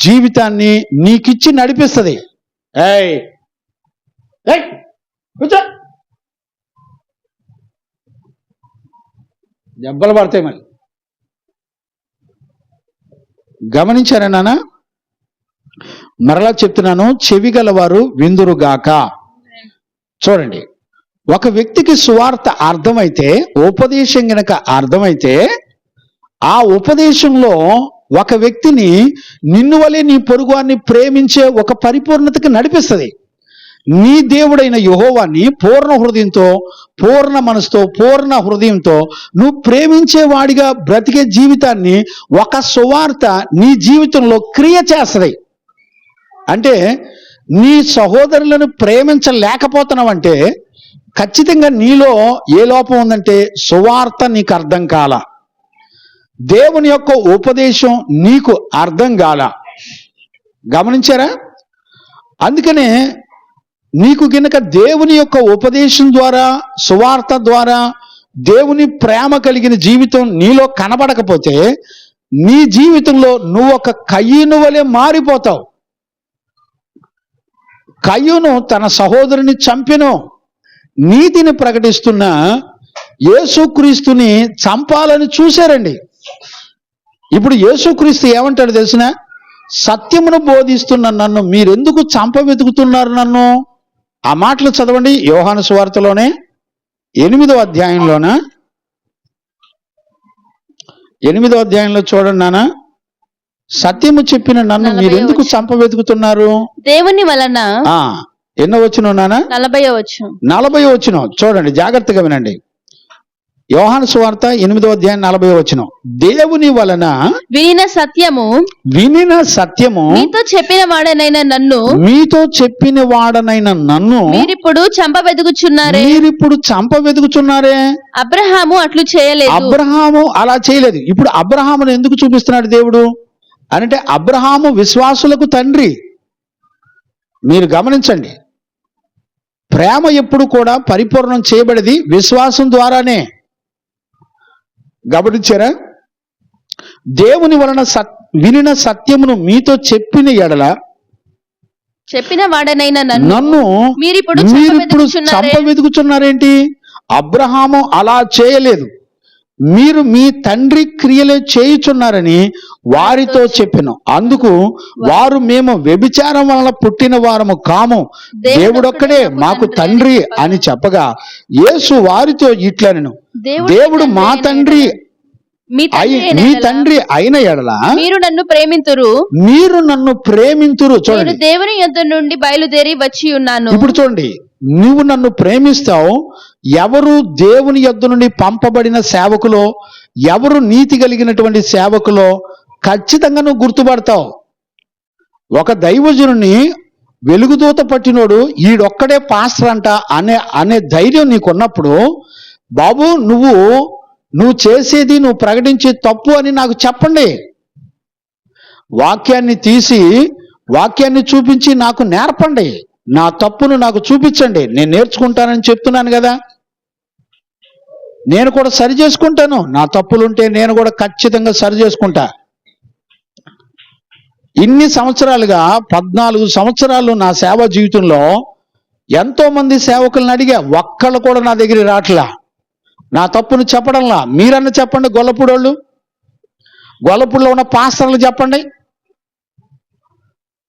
జీవితాన్ని నీకిచ్చి నడిపిస్తుంది. దెబ్బలు పడతాయి మళ్ళీ. గమనించారా నాన్న? మరలా చెప్తున్నాను, చెవి గలవారు విందురుగాక. చూడండి, ఒక వ్యక్తికి సువార్త అర్థమైతే, ఉపదేశం గనక అర్థమైతే, ఆ ఉపదేశంలో ఒక వ్యక్తిని నిన్ను వలె నీ పొరుగువాన్ని ప్రేమించే ఒక పరిపూర్ణతకి నడిపిస్తుంది. నీ దేవుడైన యెహోవాని పూర్ణ హృదయంతో, పూర్ణ మనసుతో, పూర్ణ హృదయంతో నువ్వు ప్రేమించేవాడిగా బ్రతికే జీవితాన్ని ఒక సువార్త నీ జీవితంలో క్రియ చేస్తుంది. అంటే నీ సహోదరులను ప్రేమించలేకపోతున్నావంటే ఖచ్చితంగా నీలో ఏ లోపం ఉందంటే సువార్త నీకు అర్థం కాల, దేవుని యొక్క ఉపదేశం నీకు అర్థం కాల. గమనించారా? అందుకనే నీకు గనక దేవుని యొక్క ఉపదేశం ద్వారా, సువార్త ద్వారా దేవుని ప్రేమ కలిగిన జీవితం నీలో కనబడకపోతే నీ జీవితంలో నువ్వు ఒక కయ్యూను వలె మారిపోతావు. కయ్యూను తన సహోదరుని చంపెను. నీతిని ప్రకటిస్తున్న యేసుక్రీస్తుని చంపాలని చూశారండి. ఇప్పుడు యేసుక్రీస్తు ఏమంటాడు తెలిసిన? సత్యమును బోధిస్తున్న నన్ను మీరెందుకు చంప వెతుకుతున్నారు నన్ను? ఆ మాటలు చదవండి, యోహాను సువార్తలోనే 8వ అధ్యాయంలోన, 8వ అధ్యాయంలో చూడండి నాన్న. సత్యము చెప్పిన నన్ను మీరెందుకు చంప వెతుకుతున్నారు? దేవుని వలన. ఎన్నో వచ్చిన నాన్న? 40వ వచనం చూడండి, జాగ్రత్తగా వినండి. యోహాను సువార్త 8వ అధ్యాయం 40వ వచనం. దేవుని వలన వినిన సత్యము మీతో చెప్పిన వాడనైన నన్ను మీరిప్పుడు చంప వెతుకుచున్నారే. అబ్రహాము అలా చేయలేదు. ఇప్పుడు అబ్రహామును ఎందుకు చూపిస్తున్నాడు దేవుడు అంటే, అబ్రహాము విశ్వాసులకు తండ్రి. మీరు గమనించండి, ప్రేమ ఎప్పుడు కూడా పరిపూర్ణం చేయబడేది విశ్వాసం ద్వారానే. గమనించారా? దేవుని వలన వినిన సత్యమును మీతో చెప్పిన ఎడల చెప్పిన వాడనైన నన్ను మీరిప్పుడు చంప వెతుకుచున్నారేంటి? అబ్రహాము అలా చేయలేదు, మీరు మీ తండ్రి క్రియలే చేయుచున్నారని వారితో చెప్పెను. అందుకు వారు, మేము వ్యభిచారం వలన పుట్టిన వారము కాము, దేవుడొక్కడే మాకు తండ్రి అని చెప్పగా యేసు వారితో ఇట్లనెను, దేవుడు మా తండ్రి మీ తండ్రి అయిన ఎడల మీరు నన్ను ప్రేమింతురు, చూడండి, దేవుని యొద్ద నుండి బయలుదేరి వచ్చి ఉన్నాను. ఇప్పుడు చూడండి, నువ్వు నన్ను ప్రేమిస్తావు. ఎవరు దేవుని యొద్ద నుండి పంపబడిన సేవకులో, ఎవరు నీతి కలిగినటువంటి సేవకులో ఖచ్చితంగా నువ్వు గుర్తుపడతావు. ఒక దైవజనుని వెలుగుదూత పట్టినోడు ఈడొక్కడే పాస్టర్ అంట అనే ధైర్యం నీకున్నప్పుడు, బాబు నువ్వు చేసేది, నువ్వు ప్రకటించే తప్పు అని నాకు చెప్పండి. వాక్యాన్ని తీసి, వాక్యాన్ని చూపించి నాకు నేర్పండి. నా తప్పును నాకు చూపించండి, నేను నేర్చుకుంటానని చెప్తున్నాను కదా. నేను కూడా సరి చేసుకుంటాను. నా తప్పులుంటే నేను కూడా ఖచ్చితంగా సరి చేసుకుంటా. ఇన్ని సంవత్సరాలుగా 14 సంవత్సరాలు నా సేవా జీవితంలో ఎంతో మంది సేవకులను అడిగా, ఒక్కళ్ళు కూడా నా దగ్గర రాట్లా, నా తప్పును చెప్పడంలా. మీరన్నా చెప్పండి, గొల్లపూడిలో ఉన్న పాస్టర్లు చెప్పండి,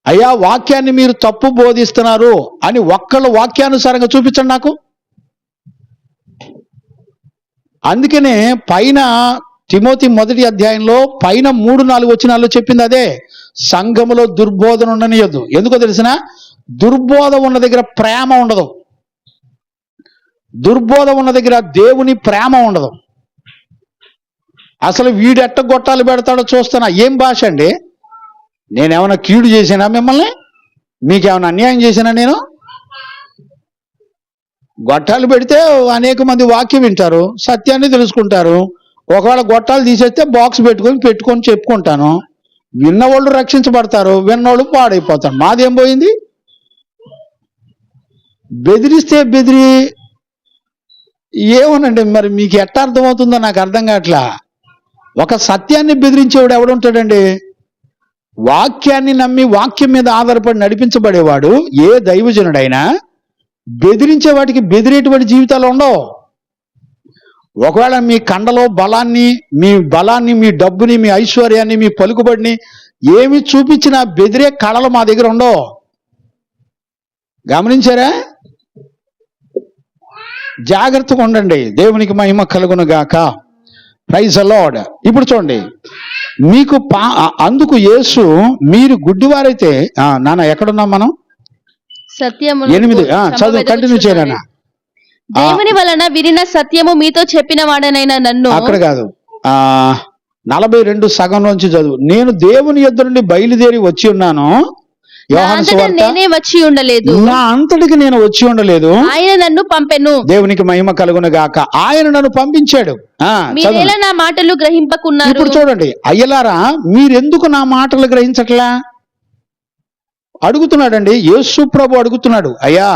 అయ్యా వాక్యాన్ని మీరు తప్పు బోధిస్తున్నారు అని ఒక్కళ్ళు వాక్యానుసారంగా చూపించండి నాకు. అందుకనే పైన తిమోతి 1వ అధ్యాయంలో పైన 3-4 వచనాల్లో చెప్పింది అదే, సంఘములో దుర్బోధన ఉండనియద్దు. ఎందుకో తెలిసిన, దుర్బోధ ఉన్న దగ్గర ప్రేమ ఉండదు, దుర్బోధ ఉన్న దగ్గర దేవుని ప్రేమ ఉండదు. అసలు వీడు ఎట్ట గొట్టాలు పెడతాడో చూస్తున్నా. ఏం భాష అండి? నేనేమైనా కీడు చేసినా మిమ్మల్ని? మీకేమైనా అన్యాయం చేసినా? నేను గొట్టాలు పెడితే అనేక మంది వాక్యం వింటారు, సత్యాన్ని తెలుసుకుంటారు. ఒకవేళ గొట్టాలు తీసేస్తే బాక్స్ పెట్టుకొని చెప్పుకుంటాను. విన్నవాళ్ళు రక్షించబడతారు, విన్నవాళ్ళు పాడైపోతారు. మాదేం పోయింది? బెదిరిస్తే ఏమోనండి, మరి మీకు ఎట్లా అర్థమవుతుందో నాకు అర్థం కావట్లా. ఒక సత్యాన్ని బెదిరించేవాడు ఎవడుంటాడండి? వాక్యాన్ని నమ్మి వాక్యం మీద ఆధారపడి నడిపించబడేవాడు ఏ దైవజనుడైనా బెదిరించే వాటికి బెదిరేటువంటి జీవితాలు ఉండవు. ఒకవేళ మీ కండలో బలాన్ని, మీ డబ్బుని, మీ ఐశ్వర్యాన్ని, మీ పలుకుబడిని ఏమి చూపించినా బెదిరే కళలు మా దగ్గర ఉండవు. గమనించారా? జాగ్రత్తగా ఉండండి. దేవునికి మహిమ కలుగును గాక. Praise the Lord. ఇప్పుడు చూడండి, మీకు అందుకు యేసు, మీరు గుడ్డివారైతే, నాన్న ఎక్కడున్నాం మనం? సత్యము 8 చదువు, కంటిన్యూ చేయనా. దేవుని వలన విరిన సత్యము మీతో చెప్పిన వాడనైన నన్ను. అక్కడ కాదు, 42 సగంలోంచి చదువు. నేను దేవుని యొద్ద నుండి బయలుదేరి వచ్చి ఉన్నాను. యోహాను సువార్త, నేనే వచ్చి ఉండలేదు, నా అంతటికి నేను వచ్చి ఉండలేదు, ఆయన నన్ను పంపెను. దేవునికి మహిమ కలుగును గాక. ఆయన నన్ను పంపించాడు. మీరేలా నా మాటలు గ్రహింపకున్నారు? ఇప్పుడు చూడండి, అయ్యలారా మీరెందుకు నా మాటలు గ్రహించట్లా అడుగుతున్నాడండి. యేసు ప్రభు అడుగుతున్నాడు, అయ్యా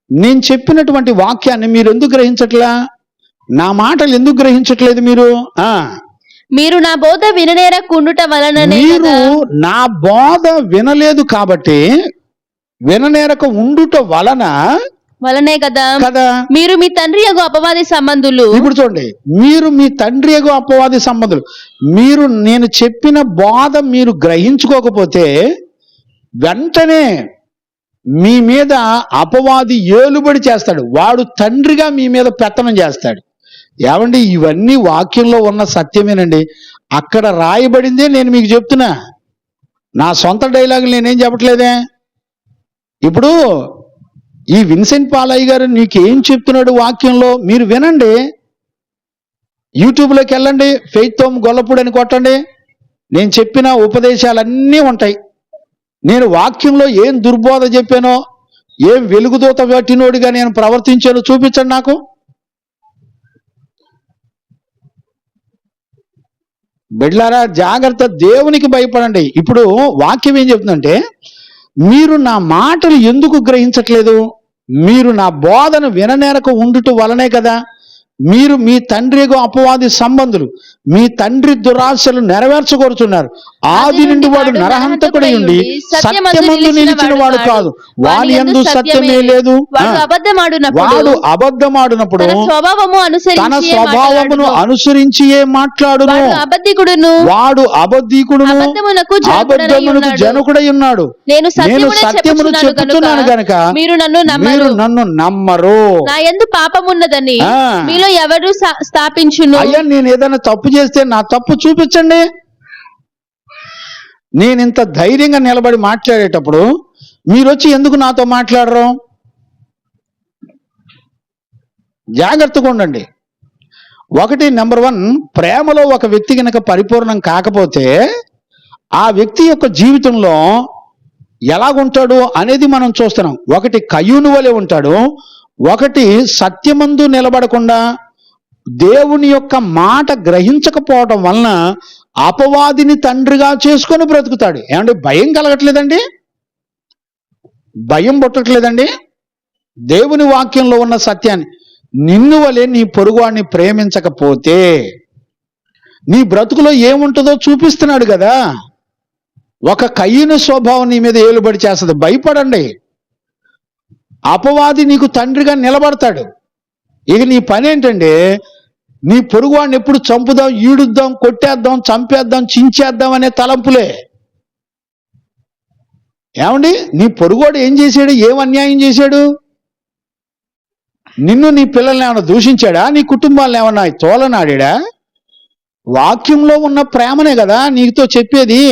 నేను చెప్పినటువంటి వాక్యాన్ని మీరు ఎందుకు గ్రహించట్లా? నా మాటలు ఎందుకు గ్రహించట్లేదు మీరు? మీరు నా బోధ విననేరకుండుట వలననే. మీరు నా బోధ వినలేదు కాబట్టి, విననేరక ఉండుట వలనే కదా. మీరు మీ తండ్రి యగు అపవాది సంబంధులు. ఇప్పుడు చూడండి, మీరు మీ తండ్రి యగు అపవాది సంబంధులు. నేను చెప్పిన బోధ మీరు గ్రహించుకోకపోతే వెంటనే మీ మీద అపవాది ఏలుబడి చేస్తాడు. వాడు తండ్రిగా మీ మీద పెత్తనం చేస్తాడు. ఏమండి, ఇవన్నీ వాక్యంలో ఉన్న సత్యమేనండి. అక్కడ రాయబడిందే నేను మీకు చెప్తున్నా. నా సొంత డైలాగులు నేనేం చెప్పట్లేదే. ఇప్పుడు ఈ విన్సెంట్ పాలయ్య గారు నీకేం చెప్తున్నాడు వాక్యంలో మీరు వినండి. యూట్యూబ్లోకి వెళ్ళండి, ఫెయిత్ తోమ్ గొల్లపూడి అని కొట్టండి. నేను చెప్పిన ఉపదేశాలన్నీ ఉంటాయి. నేను వాక్యంలో ఏం దుర్బోధ చెప్పానో, ఏం వెలుగుదూత పట్టినోడిగా నేను ప్రవర్తించానో చూపించండి నాకు. బిడ్డలారా జాగ్రత్త, దేవునికి భయపడండి. ఇప్పుడు వాక్యం ఏం చెప్తుందంటే, మీరు నా మాటలు ఎందుకు గ్రహించట్లేదు? మీరు నా బోధను విననేరక ఉండుట వలనే కదా. మీరు మీ తండ్రిగా అపవాది సంబంధులు, మీ తండ్రి దురాశలు నెరవేర్చగోరుతున్నారు. ఆది నుండి వాడు నరహంతకుడై ఉండి సత్యమందు నిలిచిన వాడు కాదు, వాని యందు సత్యమే లేదు. వాడు అబద్ధమాడినప్పుడు తన స్వభావమును అనుసరించియే మాట్లాడును. వాడు అబద్ధికుడును అబద్ధమునకు జనకుడై ఉన్నాడు. నేను సత్యమును చెప్పుతున్నాను గనక మీరు నన్ను నమ్మరు. నా యందు పాపమున్నదని మీలో ఎవరు స్థాపించును? అయ్యా, నేను ఏదైనా తప్పు చేస్తే నా తప్పు చూపించండి. నేను ఇంత ధైర్యంగా నిలబడి మాట్లాడేటప్పుడు మీరు వచ్చి ఎందుకు నాతో మాట్లాడరు? జాగ్రత్తగా ఉండండి. ఒకటి, నెంబర్ 1, ప్రేమలో ఒక వ్యక్తి కనుక పరిపూర్ణం కాకపోతే ఆ వ్యక్తి యొక్క జీవితంలో ఎలాగుంటాడు అనేది మనం చూస్తున్నాం. ఒకటి కయ్యూను వలె ఉంటాడు, ఒకటి సత్యమందు నిలబడకుండా దేవుని యొక్క మాట గ్రహించకపోవడం వలన అపవాదిని తండ్రిగా చేసుకొని బ్రతుకుతాడు. ఏమంటే భయం కలగట్లేదండి? భయం పుట్టట్లేదండి? దేవుని వాక్యంలో ఉన్న సత్యాన్ని, నిన్ను వలె నీ పొరుగువాడిని ప్రేమించకపోతే నీ బ్రతుకులో ఏముంటుందో చూపిస్తున్నాడు కదా. ఒక కయ్యూను స్వభావం నీ మీద ఏలుబడి చేస్తుంది. భయపడండి. అపవాది నీకు తండ్రిగా నిలబడతాడు. ఇక నీ పని ఏంటంటే, నీ పొరుగువాడిని ఎప్పుడు చంపుదాం, ఈడుద్దాం, కొట్టేద్దాం, చంపేద్దాం, చించేద్దాం అనే తలంపులే. ఏమండి, నీ పొరుగువాడు ఏం చేశాడు? ఏం అన్యాయం చేశాడు? నిన్ను నీ పిల్లల్ని ఏమన్నా దూషించాడా? నీ కుటుంబాలను ఏమన్నా తోలనాడా? వాక్యంలో ఉన్న ప్రేమనే కదా నీతో చెప్పేది.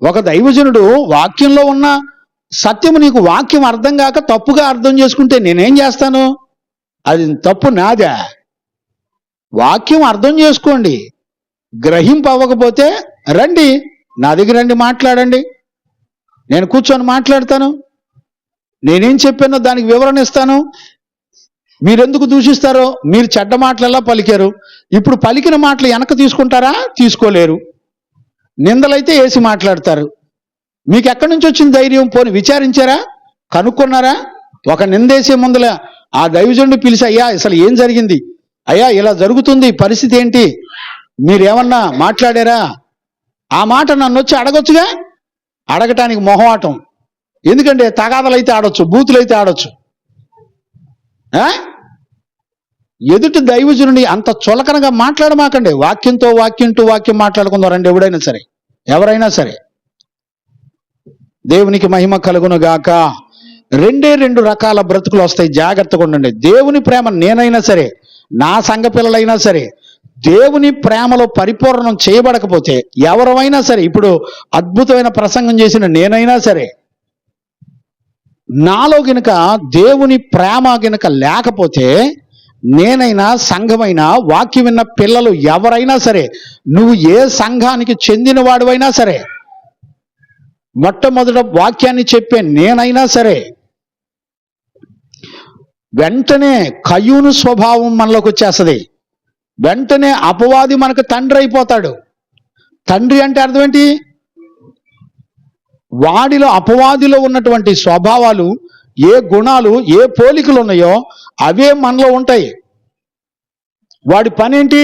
ఒక దైవజనుడు వాక్యంలో ఉన్న సత్యము నీకు వాక్యం అర్థం కాక తప్పుగా అర్థం చేసుకుంటే నేనేం చేస్తాను? అది తప్పు నాదా? వాక్యం అర్థం చేసుకోండి. గ్రహింపు అవ్వకపోతే రండి, నా దగ్గర రండి, మాట్లాడండి. నేను కూర్చొని మాట్లాడతాను. నేనేం చెప్పానో దానికి వివరణ ఇస్తాను. మీరెందుకు దూషిస్తారో? మీరు చెడ్డ మాటలలా పలికారు. ఇప్పుడు పలికిన మాటలు వెనక తీసుకుంటారా? తీసుకోలేరు. నిందలైతే వేసి మాట్లాడతారు. మీకు ఎక్కడి నుంచి వచ్చిన ధైర్యం? పోని విచారించారా? కనుక్కున్నారా? ఒక నిందేసే ముందుల ఆ దైవజనుడు పిలిచి, అయ్యా అసలు ఏం జరిగింది? అయ్యా ఇలా జరుగుతుంది, పరిస్థితి ఏంటి? మీరేమన్నా మాట్లాడారా? ఆ మాట నన్ను వచ్చి అడగొచ్చుగా. అడగటానికి మొహమాటం. ఎందుకంటే తగాదలైతే ఆడొచ్చు, బూతులైతే ఆడొచ్చు. ఎదుటి దైవజనుని అంత చులకనగా మాట్లాడమాకండి. వాక్యంతో వాక్యం మాట్లాడుకుందారండి ఎవరైనా సరే. దేవునికి మహిమ కలుగును గాక. 2 రకాల బ్రతుకులు వస్తాయి. జాగ్రత్తగా ఉండండి. దేవుని ప్రేమ నేనైనా సరే, నా సంఘ పిల్లలైనా సరే, దేవుని ప్రేమలో పరిపూర్ణం చేయబడకపోతే ఎవరైనా సరే, ఇప్పుడు అద్భుతమైన ప్రసంగం చేసిన నేనైనా సరే, నాలో గనుక దేవుని ప్రేమ గనుక లేకపోతే, నేనైనా సంఘమైనా వాక్యం విన్న పిల్లలు ఎవరైనా సరే, నువ్వు ఏ సంఘానికి చెందిన వాడువైనా సరే, మొట్టమొదట వాక్యాన్ని చెప్పే నేనైనా సరే, వెంటనే కయ్యూను స్వభావం మనలోకి వచ్చేస్తుంది. వెంటనే అపవాది మనకు తండ్రి అయిపోతాడు. తండ్రి అంటే అర్థం ఏంటి? వాడిలో, అపవాదిలో ఉన్నటువంటి స్వభావాలు, ఏ గుణాలు, ఏ పోలికలు ఉన్నాయో అవే మనలో ఉంటాయి. వాడి పని ఏంటి?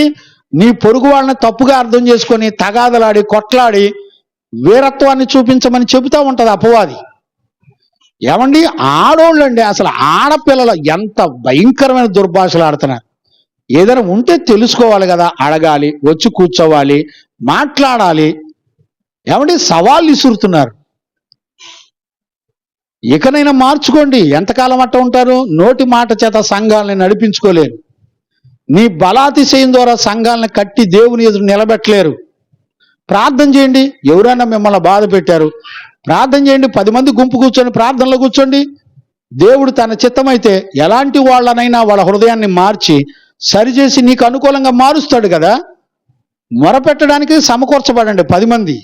నీ పొరుగు వాళ్ళని తప్పుగా అర్థం చేసుకొని తగాదలాడి కొట్లాడి వీరత్వాన్ని చూపించమని చెబుతూ ఉంటుంది అపవాది. ఏమండి, ఆడోళ్ళండి, అసలు ఆడపిల్లలు ఎంత భయంకరమైన దుర్భాషలు ఆడుతున్నారు. ఏదైనా ఉంటే తెలుసుకోవాలి కదా, అడగాలి, వచ్చి కూర్చోవాలి, మాట్లాడాలి. ఏమండి, సవాళ్ళు ఇసురుతున్నారు. ఇకనైనా మార్చుకోండి. ఎంతకాలం అట్ట ఉంటారు? నోటి మాట చేత సంఘాలని నడిపించుకోలేరు. నీ బలాతిశయం ద్వారా సంఘాలను కట్టి దేవుని ఎదురు నిలబెట్టలేరు. ప్రార్థన చేయండి. ఎవరైనా మిమ్మల్ని బాధ పెట్టారు, ప్రార్థన చేయండి. 10 మంది గుంపు కూర్చొని ప్రార్థనలో కూర్చోండి. దేవుడు తన చిత్తమైతే ఎలాంటి వాళ్ళనైనా వాళ్ళ హృదయాన్ని మార్చి సరిచేసి నీకు అనుకూలంగా మారుస్తాడు కదా. మొరపెట్టడానికి సమకూర్చబడండి 10 మంది.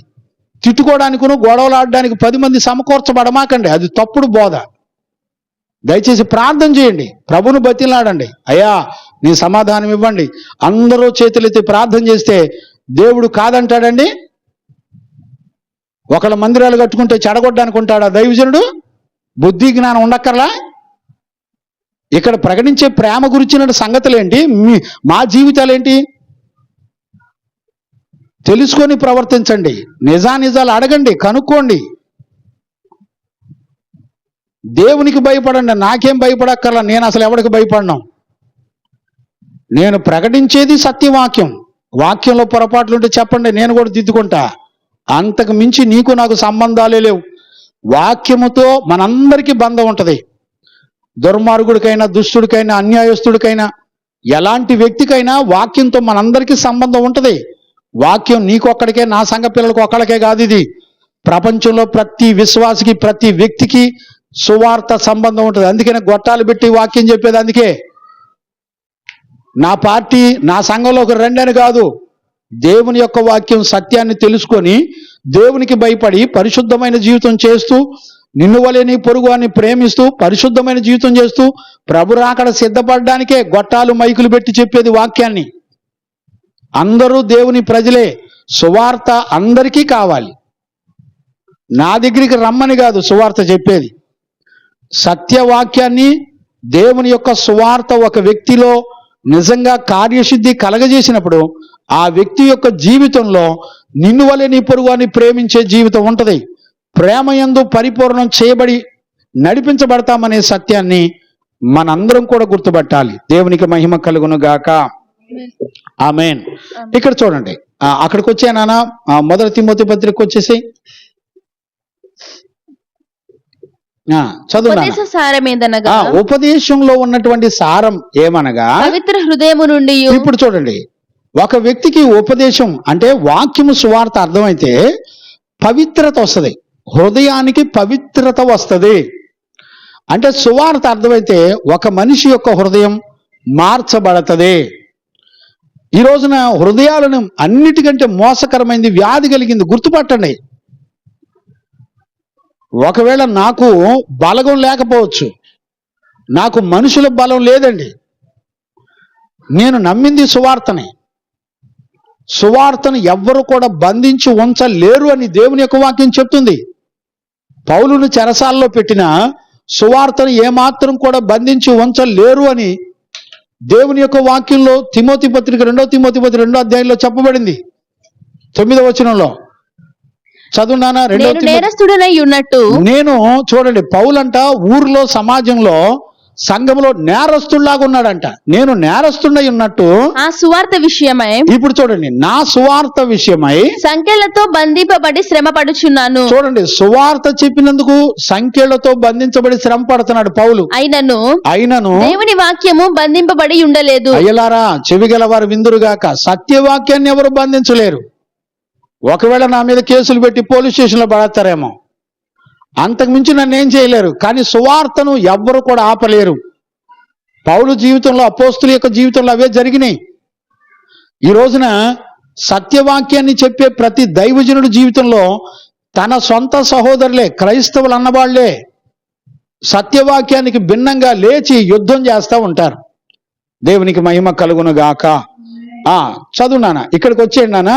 తిట్టుకోవడానికిను గొడవలు ఆడడానికి 10 మంది సమకూర్చబడమాకండి. అది తప్పుడు బోధ. దయచేసి ప్రార్థన చేయండి. ప్రభును బతిలాడండి. అయ్యా నీ సమాధానం ఇవ్వండి. అందరూ చేతులెత్తి ప్రార్థన చేస్తే దేవుడు కాదంటాడండి? ఒకళ్ళ మందిరాలు కట్టుకుంటే చెడగొట్టడానికి ఉంటాడా దైవజనుడు? బుద్ధి జ్ఞానం ఉండక్కర్లా? ఇక్కడ ప్రకటించే ప్రేమ గురించిన సంగతులేంటి, మా జీవితాలేంటి తెలుసుకొని ప్రవర్తించండి. నిజానిజాలు అడగండి, కనుక్కోండి. దేవునికి భయపడండి. నాకేం భయపడక్కర్లా, నేను అసలు ఎవరికి భయపడను. నేను ప్రకటించేది సత్యవాక్యం. వాక్యంలో పొరపాట్లు ఉంటే చెప్పండి, నేను కూడా దిద్దుకుంటా. అంతకు మించి నీకు నాకు సంబంధాలే లేవు. వాక్యముతో మనందరికీ బంధం ఉంటుంది. దుర్మార్గుడికైనా, దుష్టుడికైనా, అన్యాయస్తుడికైనా, ఎలాంటి వ్యక్తికైనా వాక్యంతో మనందరికీ సంబంధం ఉంటుంది. వాక్యం నీకొక్కడికే, నా సంఘ పిల్లలకు ఒక్కడికే కాదు. ఇది ప్రపంచంలో ప్రతి విశ్వాసికి, ప్రతి వ్యక్తికి సువార్త సంబంధం ఉంటుంది. అందుకనే గొట్టాలు పెట్టి వాక్యం చెప్పేది. అందుకే నా పార్టీ, నా సంఘంలోకి రండి అని కాదు. దేవుని యొక్క వాక్యం సత్యాన్ని తెలుసుకొని దేవునికి భయపడి పరిశుద్ధమైన జీవితం చేస్తూ, నిన్ను వలె నీ పొరుగు అని ప్రేమిస్తూ పరిశుద్ధమైన జీవితం చేస్తూ ప్రభు రాకడ సిద్ధపడడానికే గొట్టాలు మైకులు పెట్టి చెప్పేది వాక్యాన్ని. అందరూ దేవుని ప్రజలే. సువార్త అందరికీ కావాలి. నా దగ్గరికి రమ్మని కాదు సువార్త చెప్పేది. సత్యవాక్యాన్ని, దేవుని యొక్క సువార్త ఒక వ్యక్తిలో నిజంగా కార్యసిద్ధి కలగజేసినప్పుడు ఆ వ్యక్తి యొక్క జీవితంలో నిన్ను వలె నీ పొరుగు అని ప్రేమించే జీవితం ఉంటుంది. ప్రేమయందు పరిపూర్ణం చేయబడి నడిపించబడతామనే సత్యాన్ని మనందరం కూడా గుర్తుపట్టాలి. దేవునికి మహిమ కలుగును గాక. ఆమేన్. ఇక్కడ చూడండి, అక్కడికి వచ్చే నాన్న, మొదటి తిమోతి పత్రిక వచ్చేసి చదువు. ఉపదేశంలో ఉన్నటువంటి సారం ఏమనగా పవిత్ర హృదయము నుండి. ఇప్పుడు చూడండి, ఒక వ్యక్తికి ఉపదేశం అంటే వాక్యము సువార్త అర్థమైతే పవిత్రత వస్తుంది. హృదయానికి పవిత్రత వస్తుంది. అంటే సువార్త అర్థమైతే ఒక మనిషి యొక్క హృదయం మార్చబడుతుంది. ఈ రోజున హృదయాలను అన్నిటికంటే మోసకరమైంది, వ్యాధి కలిగింది. గుర్తుపట్టండి. ఒకవేళ నాకు బలగం లేకపోవచ్చు, నాకు మనుషుల బలం లేదండి. నేను నమ్మింది సువార్తని. సువార్తను ఎవ్వరు కూడా బంధించి ఉంచలేరు అని దేవుని యొక్క వాక్యం చెప్తుంది. పౌలును చెరసాల్లో పెట్టిన సువార్తను ఏమాత్రం కూడా బంధించి ఉంచలేరు అని దేవుని యొక్క వాక్యంలో తిమోతి పత్రిక 2వ తిమోతి పత్రిక 2వ అధ్యాయంలో చెప్పబడింది. 9వ వచనంలో చదువునానా. నేరస్తుడనై ఉన్నట్టు నేను చూడండి, పౌలంట ఊర్లో సమాజంలో సంఘంలో నేరస్తుల్లాగా ఉన్నాడంట. నేను నేరస్తుడై ఉన్నట్టు ఆ సువార్త విషయమై, ఇప్పుడు చూడండి, నా సువార్త విషయమై సంఖ్యలతో బంధింపబడి శ్రమ పడుచున్నాను. చూడండి, సువార్త చెప్పినందుకు సంఖ్యలతో బంధించబడి శ్రమ పడుతున్నాడు పౌలు. అయినను దేవుని వాక్యము బంధింపబడి ఉండలేదు. అయ్యలారా, చెవిగల వారు విందురుగాక. సత్యవాక్యాన్ని ఎవరు బంధించలేరు. ఒకవేళ నా మీద కేసులు పెట్టి పోలీస్ స్టేషన్లో పడతారేమో, అంతకుమించి నన్ను ఏం చేయలేరు. కానీ సువార్తను ఎవ్వరు కూడా ఆపలేరు. పౌలు జీవితంలో, అపోస్తుల యొక్క జీవితంలో అవే జరిగినాయి. ఈ రోజున సత్యవాక్యాన్ని చెప్పే ప్రతి దైవజనుడి జీవితంలో తన సొంత సహోదరులే, క్రైస్తవులు అన్నవాళ్లే సత్యవాక్యానికి భిన్నంగా లేచి యుద్ధం చేస్తూ ఉంటారు. దేవునికి మహిమ కలుగును గాక. చదువునానా, ఇక్కడికి వచ్చేయండి నాన్న.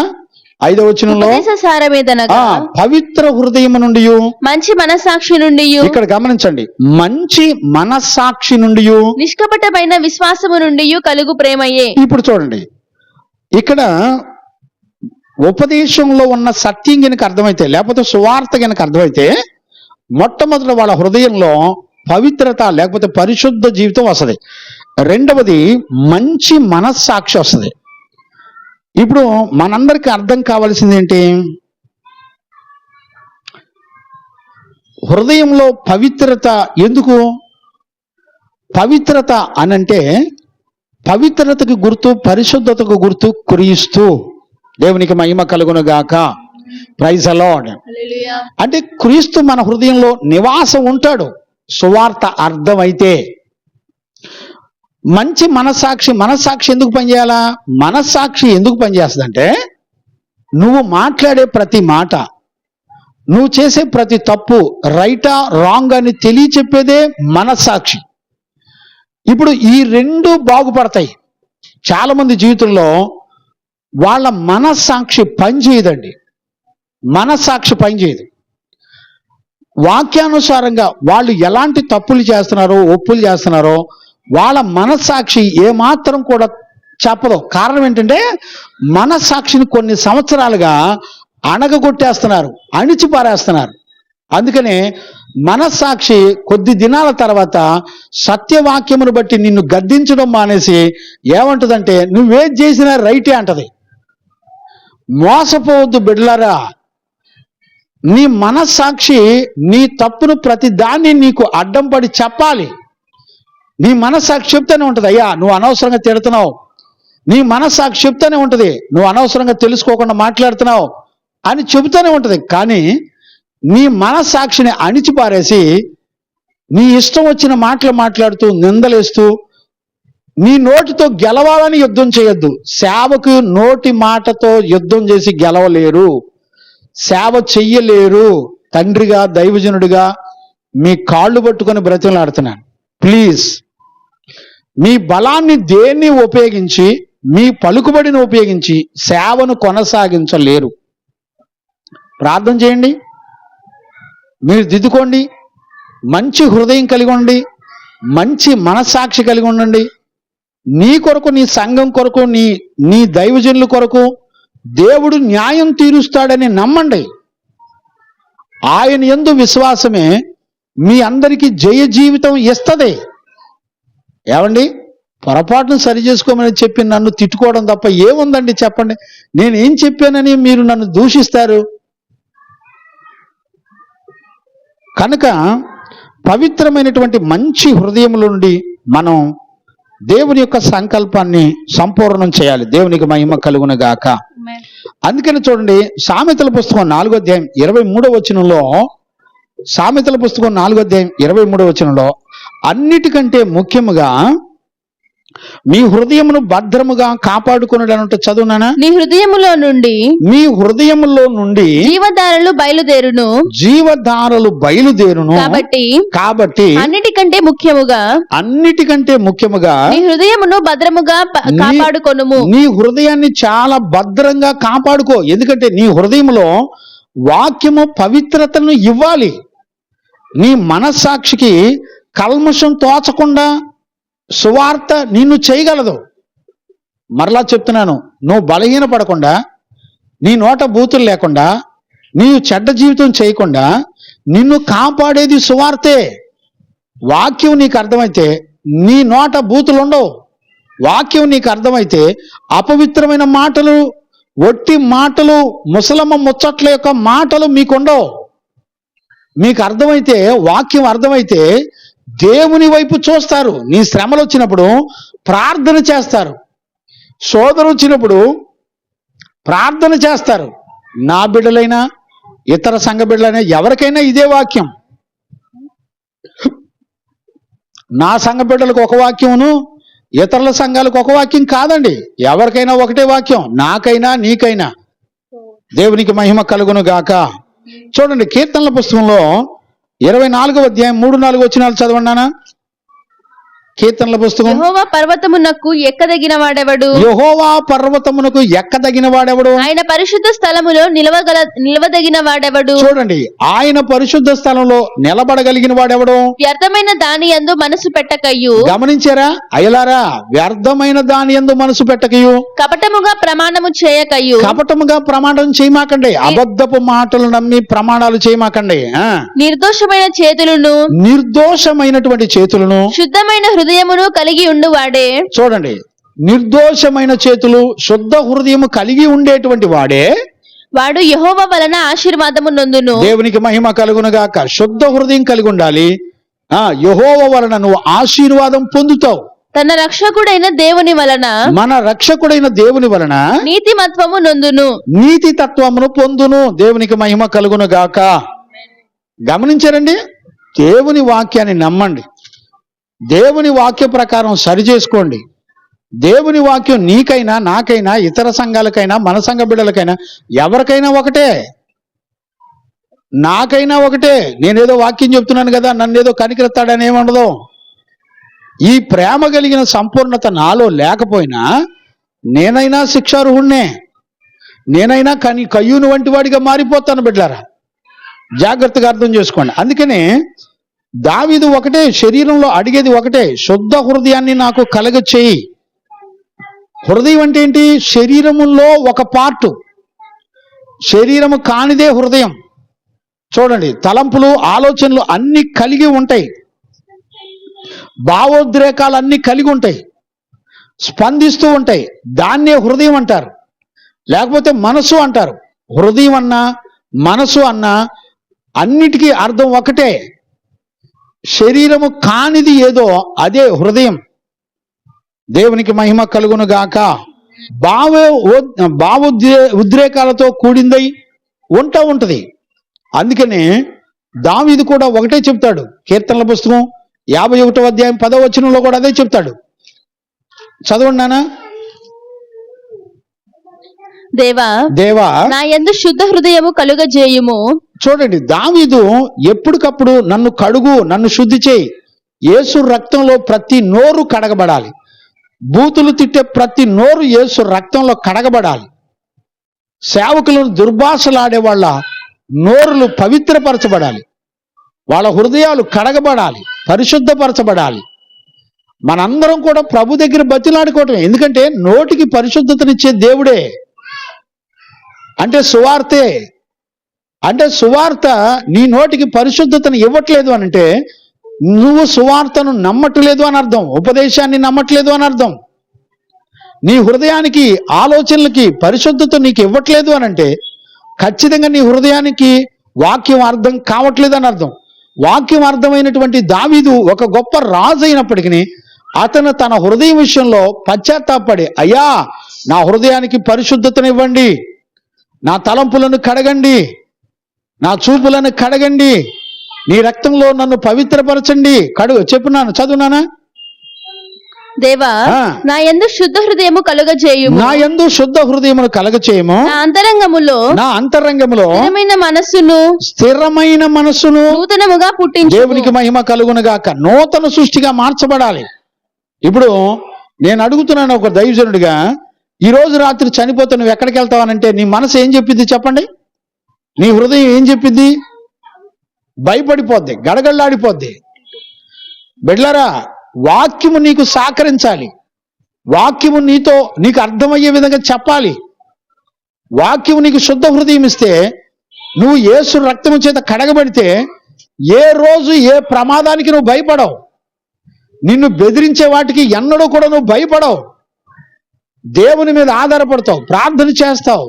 5వ వచనంలో పవిత్ర హృదయము నుండి, మంచి మనస్సాక్షి నుండి, ఇక్కడ గమనించండి, మంచి మనస్సాక్షి నుండి, నిష్కపటమైన విశ్వాసము నుండి కలుగు ప్రేమయే. ఇప్పుడు చూడండి, ఇక్కడ ఉపదేశంలో ఉన్న సత్యం గనుక అర్థమైతే, లేకపోతే సువార్త గనుక అర్థమైతే, మొట్టమొదటి వాళ్ళ హృదయంలో పవిత్రత లేకపోతే పరిశుద్ధ జీవితం వస్తుంది. రెండవది మంచి మనస్సాక్షి వస్తుంది. ఇప్పుడు మనందరికీ అర్థం కావాల్సింది ఏంటి? హృదయంలో పవిత్రత ఎందుకు? పవిత్రత అనంటే పవిత్రతకు గుర్తు, పరిశుద్ధతకు గుర్తు క్రీస్తు. దేవునికి మహిమ కలుగును గాక. Praise the Lord. అంటే క్రీస్తు మన హృదయంలో నివాసం ఉంటాడు సువార్త అర్థమైతే. మంచి మనస్సాక్షి ఎందుకు పనిచేయాలా? మనస్సాక్షి ఎందుకు పనిచేస్తుందంటే, నువ్వు మాట్లాడే ప్రతి మాట, నువ్వు చేసే ప్రతి తప్పు రైటా రాంగ్ అని తెలియచెప్పేదే మనస్సాక్షి. ఇప్పుడు ఈ రెండు బాగుపడతాయి. చాలా మంది జీవితంలో వాళ్ళ మనస్సాక్షి పనిచేయదండి. మనస్సాక్షి పనిచేయదు. వాక్యానుసారంగా వాళ్ళు ఎలాంటి తప్పులు చేస్తున్నారో, ఒప్పులు చేస్తున్నారో వాళ్ళ మనస్సాక్షి ఏమాత్రం కూడా చెప్పదు. కారణం ఏంటంటే మనస్సాక్షిని కొన్ని సంవత్సరాలుగా అణగగొట్టేస్తున్నారు, అణిచిపారేస్తున్నారు. అందుకనే మనస్సాక్షి కొద్ది దినాల తర్వాత సత్యవాక్యమును బట్టి నిన్ను గద్దించడం మానేసి ఏమంటదంటే నువ్వేది చేసినా రైటే అంటది. మోసపోవద్దు బిడ్డలారా. నీ మనస్సాక్షి నీ తప్పును ప్రతి దాన్ని నీకు అడ్డం పడి చెప్పాలి. నీ మనస్సాక్షి చెప్తూనే ఉంటుంది, అయ్యా నువ్వు అనవసరంగా తిడుతున్నావు. నీ మనస్సాక్షి చెప్తూనే ఉంటుంది, నువ్వు అనవసరంగా తెలుసుకోకుండా మాట్లాడుతున్నావు అని చెబుతూనే ఉంటుంది. కానీ నీ మనస్సాక్షిని అణిచిపారేసి నీ ఇష్టం వచ్చిన మాటలు మాట్లాడుతూ నిందలేస్తూ నీ నోటితో గెలవాలని యుద్ధం చేయొద్దు. సేవకు నోటి మాటతో యుద్ధం చేసి గెలవలేరు, సేవ చెయ్యలేరు. తండ్రిగా దైవజనుడిగా మీ కాళ్ళు పట్టుకొని బ్రతిమలాడుతున్నాను. ప్లీజ్ మీ బలాన్ని దేన్ని ఉపయోగించి, మీ పలుకుబడిని ఉపయోగించి సేవను కొనసాగించలేరు. ప్రార్థన చేయండి, మీరు దిద్దుకోండి, మంచి హృదయం కలిగి ఉండి, మంచి మనస్సాక్షి కలిగి ఉండండి. నీ కొరకు, నీ సంఘం కొరకు, నీ దైవజనుల కొరకు దేవుడు న్యాయం తీరుస్తాడని నమ్మండి. ఆయన యందు విశ్వాసమే మీ అందరికీ జయ జీవితం ఇస్తుంది. ఏమండి, పొరపాటును సరి చేసుకోమని చెప్పి నన్ను తిట్టుకోవడం తప్ప ఏముందండి చెప్పండి? నేనేం చెప్పానని మీరు నన్ను దూషిస్తారు? కనుక పవిత్రమైనటువంటి మంచి హృదయముల నుండి మనం దేవుని యొక్క సంకల్పాన్ని సంపూర్ణం చేయాలి. దేవునికి మహిమ కలుగును గాక. అందుకని చూడండి, సామెతల పుస్తకం 4వ అధ్యాయం 23వ వచనంలో, సామెతల పుస్తకం 4వ అధ్యాయం 23వ వచనంలో అన్నిటికంటే ముఖ్యముగా మీ హృదయమును భద్రముగా కాపాడుకున్నాడు చదువునానా? నీ హృదయములో నుండి, మీ హృదయములో నుండి జీవధారలు బయలుదేరును, జీవధారలు బయలుదేరును. కాబట్టి అన్నిటికంటే ముఖ్యముగా నీ హృదయమును భద్రముగా కాపాడుకొనుము. నీ హృదయాన్ని చాలా భద్రంగా కాపాడుకో. ఎందుకంటే నీ హృదయంలో వాక్యము పవిత్రతను ఇవ్వాలి. నీ మనస్సాక్షికి కల్మషం తోచకుండా సువార్త నిన్ను చేయగలదు. మరలా చెప్తున్నాను, నువ్వు బలహీన పడకుండా, నీ నోట బూతులు లేకుండా, నీవు చెడ్డ జీవితం చేయకుండా నిన్ను కాపాడేది సువార్తే. వాక్యం నీకు అర్థమైతే నీ నోట బూతులు ఉండవు. వాక్యం నీకు అర్థమైతే అపవిత్రమైన మాటలు, ఒట్టి మాటలు, ముసలమ్మ ముచ్చట్ల యొక్క మాటలు మీకుండవు. మీకు అర్థమైతే, వాక్యం అర్థమైతే దేవుని వైపు చూస్తారు. నీ శ్రమలు వచ్చినప్పుడు ప్రార్థన చేస్తారు, శోధన వచ్చినప్పుడు ప్రార్థన చేస్తారు. నా బిడ్డలైనా ఇతర సంఘ బిడ్డలైనా ఎవరికైనా ఇదే వాక్యం. నా సంఘ బిడ్డలకు ఒక వాక్యమును, ఇతరుల సంఘాలకు ఒక వాక్యం కాదండి. ఎవరికైనా ఒకటే వాక్యం, నాకైనా నీకైనా. దేవునికి మహిమ కలుగును గాక. చూడండి, కీర్తనల పుస్తకంలో 24వ అధ్యాయం 3-4 వచనాలు చదవండి. కీర్తనల పుస్తకం. యెహోవా పర్వతమునకు ఎక్కదగిన వాడెవడు? యెహోవా పర్వతమునకు ఎక్కదగిన వాడెవడు? ఆయన పరిశుద్ధ స్థలములో నిలవదగిన వాడెవడు? చూడండి, ఆయన పరిశుద్ధ స్థలంలో నిలబడగలిగిన వాడెవడు? వ్యర్థమైన దాని యందు మనసు పెట్టకయు. గమనించారా అయ్యలారా? వ్యర్థమైన దాని యందు మనసు పెట్టకయు, కపటముగా ప్రమాణము చేయకయు. కపటముగా ప్రమాణం చేయమాకండి. అబద్ధపు మాటలు నమ్మి ప్రమాణాలు చేయమాకండి. నిర్దోషమైనటువంటి చేతులను, శుద్ధమైన హృదయమును కలిగి ఉండువాడే. చూడండి, నిర్దోషమైన చేతులు, శుద్ధ హృదయము కలిగి ఉండేటువంటి వాడు యెహోవా వలన ఆశీర్వాదము నొందును. దేవునికి మహిమ కలుగును గాక. శుద్ధ హృదయం కలిగి ఉండాలి. యెహోవా వలన నువ్వు ఆశీర్వాదం పొందుతావు. తన రక్షకుడైన దేవుని వలన, మన రక్షకుడైన దేవుని వలన నీతిమత్వము నొందును, నీతి తత్వమును పొందును. దేవునికి మహిమ కలుగును గాక. గమనించారండి? దేవుని వాక్యాన్ని నమ్మండి, దేవుని వాక్య ప్రకారం సరి చేసుకోండి. దేవుని వాక్యం నీకైనా, నాకైనా, ఇతర సంఘాలకైనా, మన సంఘ బిడ్డలకైనా, ఎవరికైనా ఒకటే. నాకైనా ఒకటే. నేనేదో వాక్యం చెప్తున్నాను కదా, నన్నేదో కనికరిస్తాడని ఏముండదు. ఈ ప్రేమ కలిగిన సంపూర్ణత నాలో లేకపోయినా నేనైనా శిక్షార్హుణ్ణే, నేనైనా కయ్యూను వంటి వాడిగా మారిపోతాను. బిడ్డలారా, జాగ్రత్తగా అర్థం చేసుకోండి. అందుకనే దావీదు ఒకటే శరీరంలో అడిగేది ఒకటే, శుద్ధ హృదయాన్ని నాకు కలగ చేయి. హృదయం అంటే ఏంటి? శరీరములో ఒక పార్టు. శరీరము కానిదే హృదయం. చూడండి, తలంపులు ఆలోచనలు అన్ని కలిగి ఉంటాయి, భావోద్రేకాలు అన్ని కలిగి ఉంటాయి, స్పందిస్తూ ఉంటాయి. దాన్నే హృదయం అంటారు, లేకపోతే మనసు అంటారు. హృదయం అన్నా మనసు అన్నా అన్నిటికీ అర్థం ఒకటే. శరీరము కానిది ఏదో అదే హృదయం. దేవునికి మహిమ కలుగును గాక. ఉద్రేకాలతో కూడిందై ఉంటది. అందుకనే దావీదు కూడా ఒకటే చెప్తాడు. కీర్తనల పుస్తకం 51వ అధ్యాయం 10వ వచనంలో కూడా అదే చెప్తాడు. చదవండి నాన్న. దేవా నా యందు శుద్ధ హృదయము కలుగజేయుము. చూడండి, దావీదు ఎప్పటికప్పుడు నన్ను కడుగు, నన్ను శుద్ధి చేయి. యేసు రక్తంలో ప్రతి నోరు కడగబడాలి. బూతులు తిట్టే ప్రతి నోరు యేసు రక్తంలో కడగబడాలి. సేవకులను దుర్భాషలాడే వాళ్ళ నోరులు పవిత్రపరచబడాలి. వాళ్ళ హృదయాలు కడగబడాలి, పరిశుద్ధపరచబడాలి. మనందరం కూడా ప్రభు దగ్గర బతిలాడుకోవటం. ఎందుకంటే నోటికి పరిశుద్ధతనిచ్చే దేవుడే. అంటే సువార్తే. అంటే సువార్త నీ నోటికి పరిశుద్ధతను ఇవ్వట్లేదు అని అంటే నువ్వు సువార్తను నమ్మట్లేదు అని అర్థం, ఉపదేశాన్ని నమ్మట్లేదు అని అర్థం. నీ హృదయానికి ఆలోచనలకి పరిశుద్ధత నీకు ఇవ్వట్లేదు అని అంటే ఖచ్చితంగా నీ హృదయానికి వాక్యం అర్థం కావట్లేదు అని అర్థం. వాక్యం అర్థమైనటువంటి దావీదు ఒక గొప్ప రాజు అయినప్పటికీ అతను తన హృదయం విషయంలో పశ్చాత్తాపడి, అయ్యా నా హృదయానికి పరిశుద్ధతను ఇవ్వండి, నా తలంపులను కడగండి, నా చూపులను కడగండి, నీ రక్తంలో నన్ను పవిత్రపరచండి. చెప్పున్నాను, చదువునానా. దేవా నా యందు శుద్ధ హృదయము కలుగజేయుము. నా యందు శుద్ధ హృదయమును కలుగజేయుము. నా అంతరంగములో స్థిరమైన మనస్సును నూతనముగా పుట్టించు. దేవునికి మహిమ కలుగును గాక. నూతన సృష్టిగా మార్చబడాలి. ఇప్పుడు నేను అడుగుతున్నాను ఒక దైవజనుడిగా, ఈ రోజు రాత్రి చనిపోతే నువ్వు ఎక్కడికి వెళ్తావనంటే నీ మనసు ఏం చెప్పిద్ది చెప్పండి? నీ హృదయం ఏం చెప్పిద్ది? భయపడిపోద్ది, గడగడలాడిపోద్ది. బిడ్డలారా, వాక్యము నీకు సహకరించాలి. వాక్యము నీకు అర్థమయ్యే విధంగా చెప్పాలి. వాక్యము నీకు శుద్ధ హృదయం ఇస్తే, నువ్వు యేసు రక్తము చేత కడగబడితే ఏ రోజు ఏ ప్రమాదానికి నువ్వు భయపడవు. నిన్ను బెదిరించే వాటికి ఎన్నడూ కూడా నువ్వు భయపడవు. దేవుని మీద ఆధారపడతావు, ప్రార్థన చేస్తావు.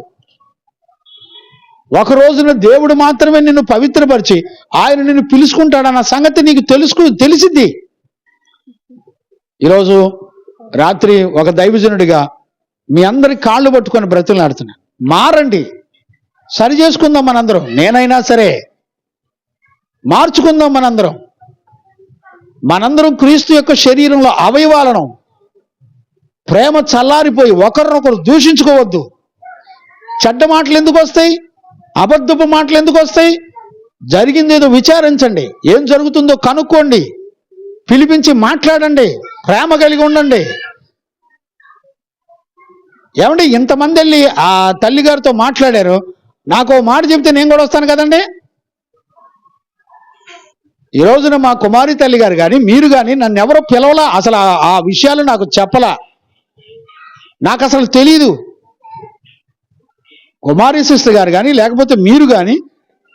ఒక రోజున దేవుడు మాత్రమే నిన్ను పవిత్రపరిచి ఆయన నిన్ను పిలుచుకుంటాడన్న సంగతి నీకు తెలిసిద్ది. ఈరోజు రాత్రి ఒక దైవజనుడిగా మీ అందరి కాళ్ళు పట్టుకొని బ్రతులాడుతున్నా, మారండి, సరి చేసుకుందాం మనందరం. నేనైనా సరే మార్చుకుందాం మనందరం క్రీస్తు యొక్క శరీరంలో అవయవాలను. ప్రేమ చల్లారిపోయి ఒకరినొకరు దూషించుకోవద్దు. చెడ్డ మాటలు ఎందుకు వస్తాయి? అబద్ధపు మాటలు ఎందుకు వస్తాయి? జరిగిందేదో విచారించండి, ఏం జరుగుతుందో కనుక్కోండి, పిలిపించి మాట్లాడండి, ప్రేమ కలిగి ఉండండి. ఏమండి, ఇంతమంది వెళ్ళి ఆ తల్లిగారితో మాట్లాడారు, నాకు ఓ మాట చెప్తే నేను కూడా వస్తాను కదండి. ఈ రోజున మా కుమారి తల్లి గారు కానీ మీరు కానీ నన్ను ఎవరో పిలవలా, అసలు ఆ విషయాలు నాకు చెప్పలా, నాకు అసలు తెలీదు. కుమారి సిస్టర్ గారు కానీ లేకపోతే మీరు కానీ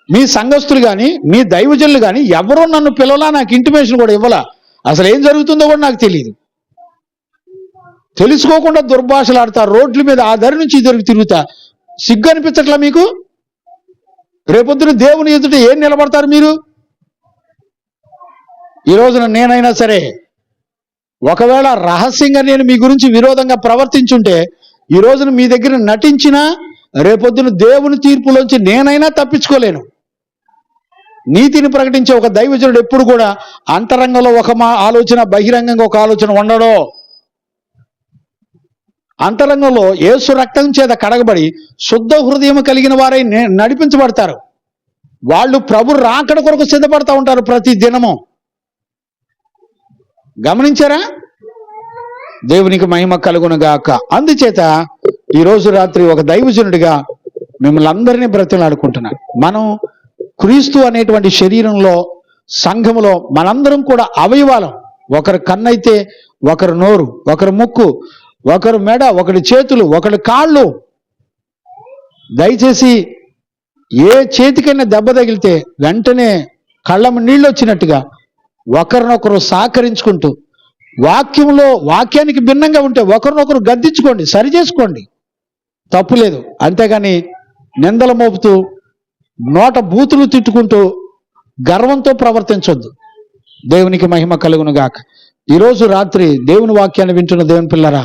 మీ సంఘస్థులు కానీ మీ దైవజనులు కానీ ఎవరో నన్ను పిలవలా, నాకు ఇంటిమేషన్ కూడా ఇవ్వలా. అసలు ఏం జరుగుతుందో కూడా నాకు తెలియదు. తెలుసుకోకుండా దుర్భాషలు ఆడతా, రోడ్ల మీద ఆ దరి నుంచి ఇద్దరికి తిరుగుతా. సిగ్గు అనిపించట్లా మీకు? రేపొద్దున దేవుని ఎదుట ఏం నిలబడతారు మీరు? ఈ రోజున నేనైనా సరే ఒకవేళ రహస్యంగా నేను మీ గురించి విరోధంగా ప్రవర్తించుంటే ఈ రోజున మీ దగ్గర నటించినా రేపొద్దున దేవుని తీర్పులోంచి నేనైనా తప్పించుకోలేను. నీతిని ప్రకటించే ఒక దైవజనుడు ఎప్పుడు కూడా అంతరంగంలో ఒక ఆలోచన, బహిరంగంగా ఒక ఆలోచన ఉండడో. అంతరంగంలో యేసు రక్తం చేత కడగబడి శుద్ధ హృదయం కలిగిన వారై నడిపించబడతారు. వాళ్ళు ప్రభు రాకడ కొరకు సిద్ధపడతా ఉంటారు ప్రతి దినము. గమనించారా? దేవునికి మహిమ కలుగును గాక. అందుచేత ఈరోజు రాత్రి ఒక దైవజనుడిగా మిమ్మల్ని అందరినీ బ్రతిలాడుకుంటున్నాను. మనం క్రీస్తు అనేటువంటి శరీరంలో సంఘములో మనందరం కూడా అవయవాలం. ఒకరు కన్నైతే ఒకరు నోరు, ఒకరు ముక్కు, ఒకరు మెడ, ఒకరి చేతులు, ఒకరి కాళ్ళు. దయచేసి ఏ చేతికైనా దెబ్బ తగిలితే వెంటనే కళ్ళము నీళ్ళు వచ్చినట్టుగా ఒకరినొకరు సహకరించుకుంటూ, వాక్యానికి భిన్నంగా ఉంటే ఒకరినొకరు గద్దించుకోండి, సరి చేసుకోండి, తప్పులేదు. అంతేగాని నిందలు మోపుతూ నోట బూతులు తిట్టుకుంటూ గర్వంతో ప్రవర్తించొద్దు. దేవునికి మహిమ కలుగును గాక. ఈరోజు రాత్రి దేవుని వాక్యాన్ని వింటున్న దేవుని పిల్లరా,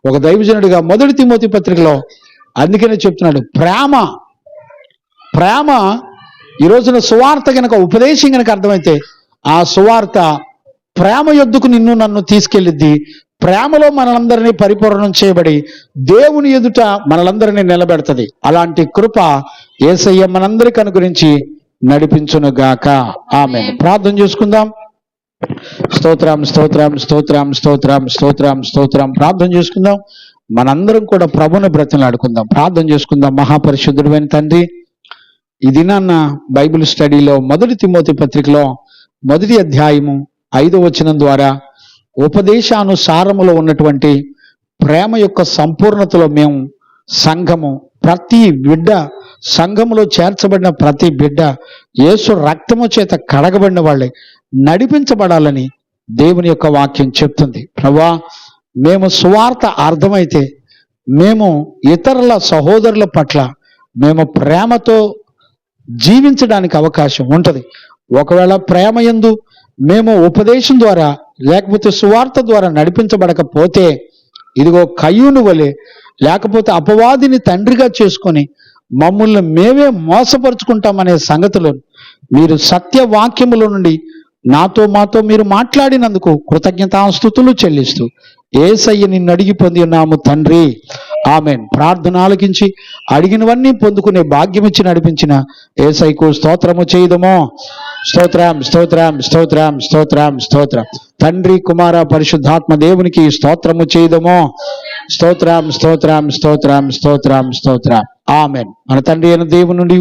ఒక దైవజనుడిగా 1 తిమోతి పత్రికలో అందుకనే చెప్తున్నాడు, ప్రేమ ఈ రోజున సువార్త గనక, ఉపదేశం గనక అర్థమైతే ఆ సువార్త ప్రేమ యొద్దకు నిన్ను నన్ను తీసుకెళ్ళిద్ది. ప్రేమలో మనలందరినీ పరిపూర్ణం చేయబడి దేవుని ఎదుట మనలందరినీ నిలబెడుతుంది. అలాంటి కృప యేసయ్య మనందరికి అనుగ్రహించి నడిపించును గాక. ఆమేన్. ప్రార్థన చేసుకుందాం. స్తోత్రం స్తోత్రం స్తోత్రం స్తోత్రం స్తోత్రం స్తోత్రం. ప్రార్థన చేసుకుందాం. మనందరం కూడా ప్రభుని బ్రతిమలాడుకుందాం. ప్రార్థన చేసుకుందాం. మహాపరిశుద్ధుడైన తండ్రి, ఈ దినాన్న బైబిల్ స్టడీలో 1 తిమోతి పత్రికలో 1వ అధ్యాయము 5వ వచనం ద్వారా ఉపదేశానుసారములో ఉన్నటువంటి ప్రేమ యొక్క సంపూర్ణతలో మేము సంఘము, ప్రతి బిడ్డ, సంఘములో చేర్చబడిన ప్రతి బిడ్డ యేసు రక్తము చేత కడగబడిన వాళ్ళే నడిపించబడాలని దేవుని యొక్క వాక్యం చెప్తుంది. ప్రభువా, మేము సువార్త అర్థమైతే మేము ఇతరుల సహోదరుల పట్ల మేము ప్రేమతో జీవించడానికి అవకాశం ఉంటుంది. ఒకవేళ ప్రేమ యందు మేము ఉపదేశం ద్వారా లేకపోతే సువార్త ద్వారా నడిపించబడకపోతే, ఇదిగో కయ్యూను వలె, లేకపోతే అపవాదిని తండ్రిగా చేసుకొని మమ్మల్ని మేమే మోసపరుచుకుంటామనే సంగతులు మీరు సత్యవాక్యముల నుండి మాతో మీరు మాట్లాడినందుకు కృతజ్ఞతాస్తుతులు చెల్లిస్తూ యేసయ్య నిన్ను అడిగి పొంది ఉన్నాము తండ్రి. ఆమెన్. ప్రార్థన ఆలకించి అడిగినవన్నీ పొందుకునే భాగ్యం ఇచ్చి నడిపించిన యేసయ్యకు స్తోత్రము చేయదమో. స్తోత్రం స్తోత్రం స్తోత్రం స్తోత్రం స్తోత్రం. తండ్రి, కుమార, పరిశుద్ధాత్మ దేవునికి స్తోత్రము చేయదమో. స్తోత్రం స్తోత్రం స్తోత్రం స్తోత్రం స్తోత్రం. ఆమెన్. మన తండ్రి అయిన దేవుని నుండి,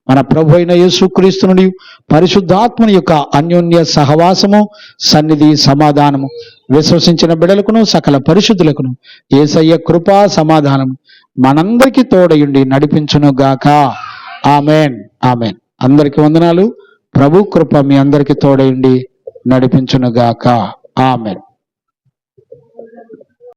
మన ప్రభు అయిన యేసుక్రీస్తు నుండి, పరిశుద్ధాత్మని యొక్క అన్యోన్య సహవాసము, సన్నిధి, సమాధానము విశ్వసించిన బిడలకును సకల పరిశుద్ధులకును యేసయ్య కృపా సమాధానము మనందరికీ తోడయుండి నడిపించును గాక. ఆమెన్. ఆమెన్. అందరికి వందనాలు. ప్రభు కృప మీ అందరికీ తోడయుండి నడిపించును గాక. ఆమెన్.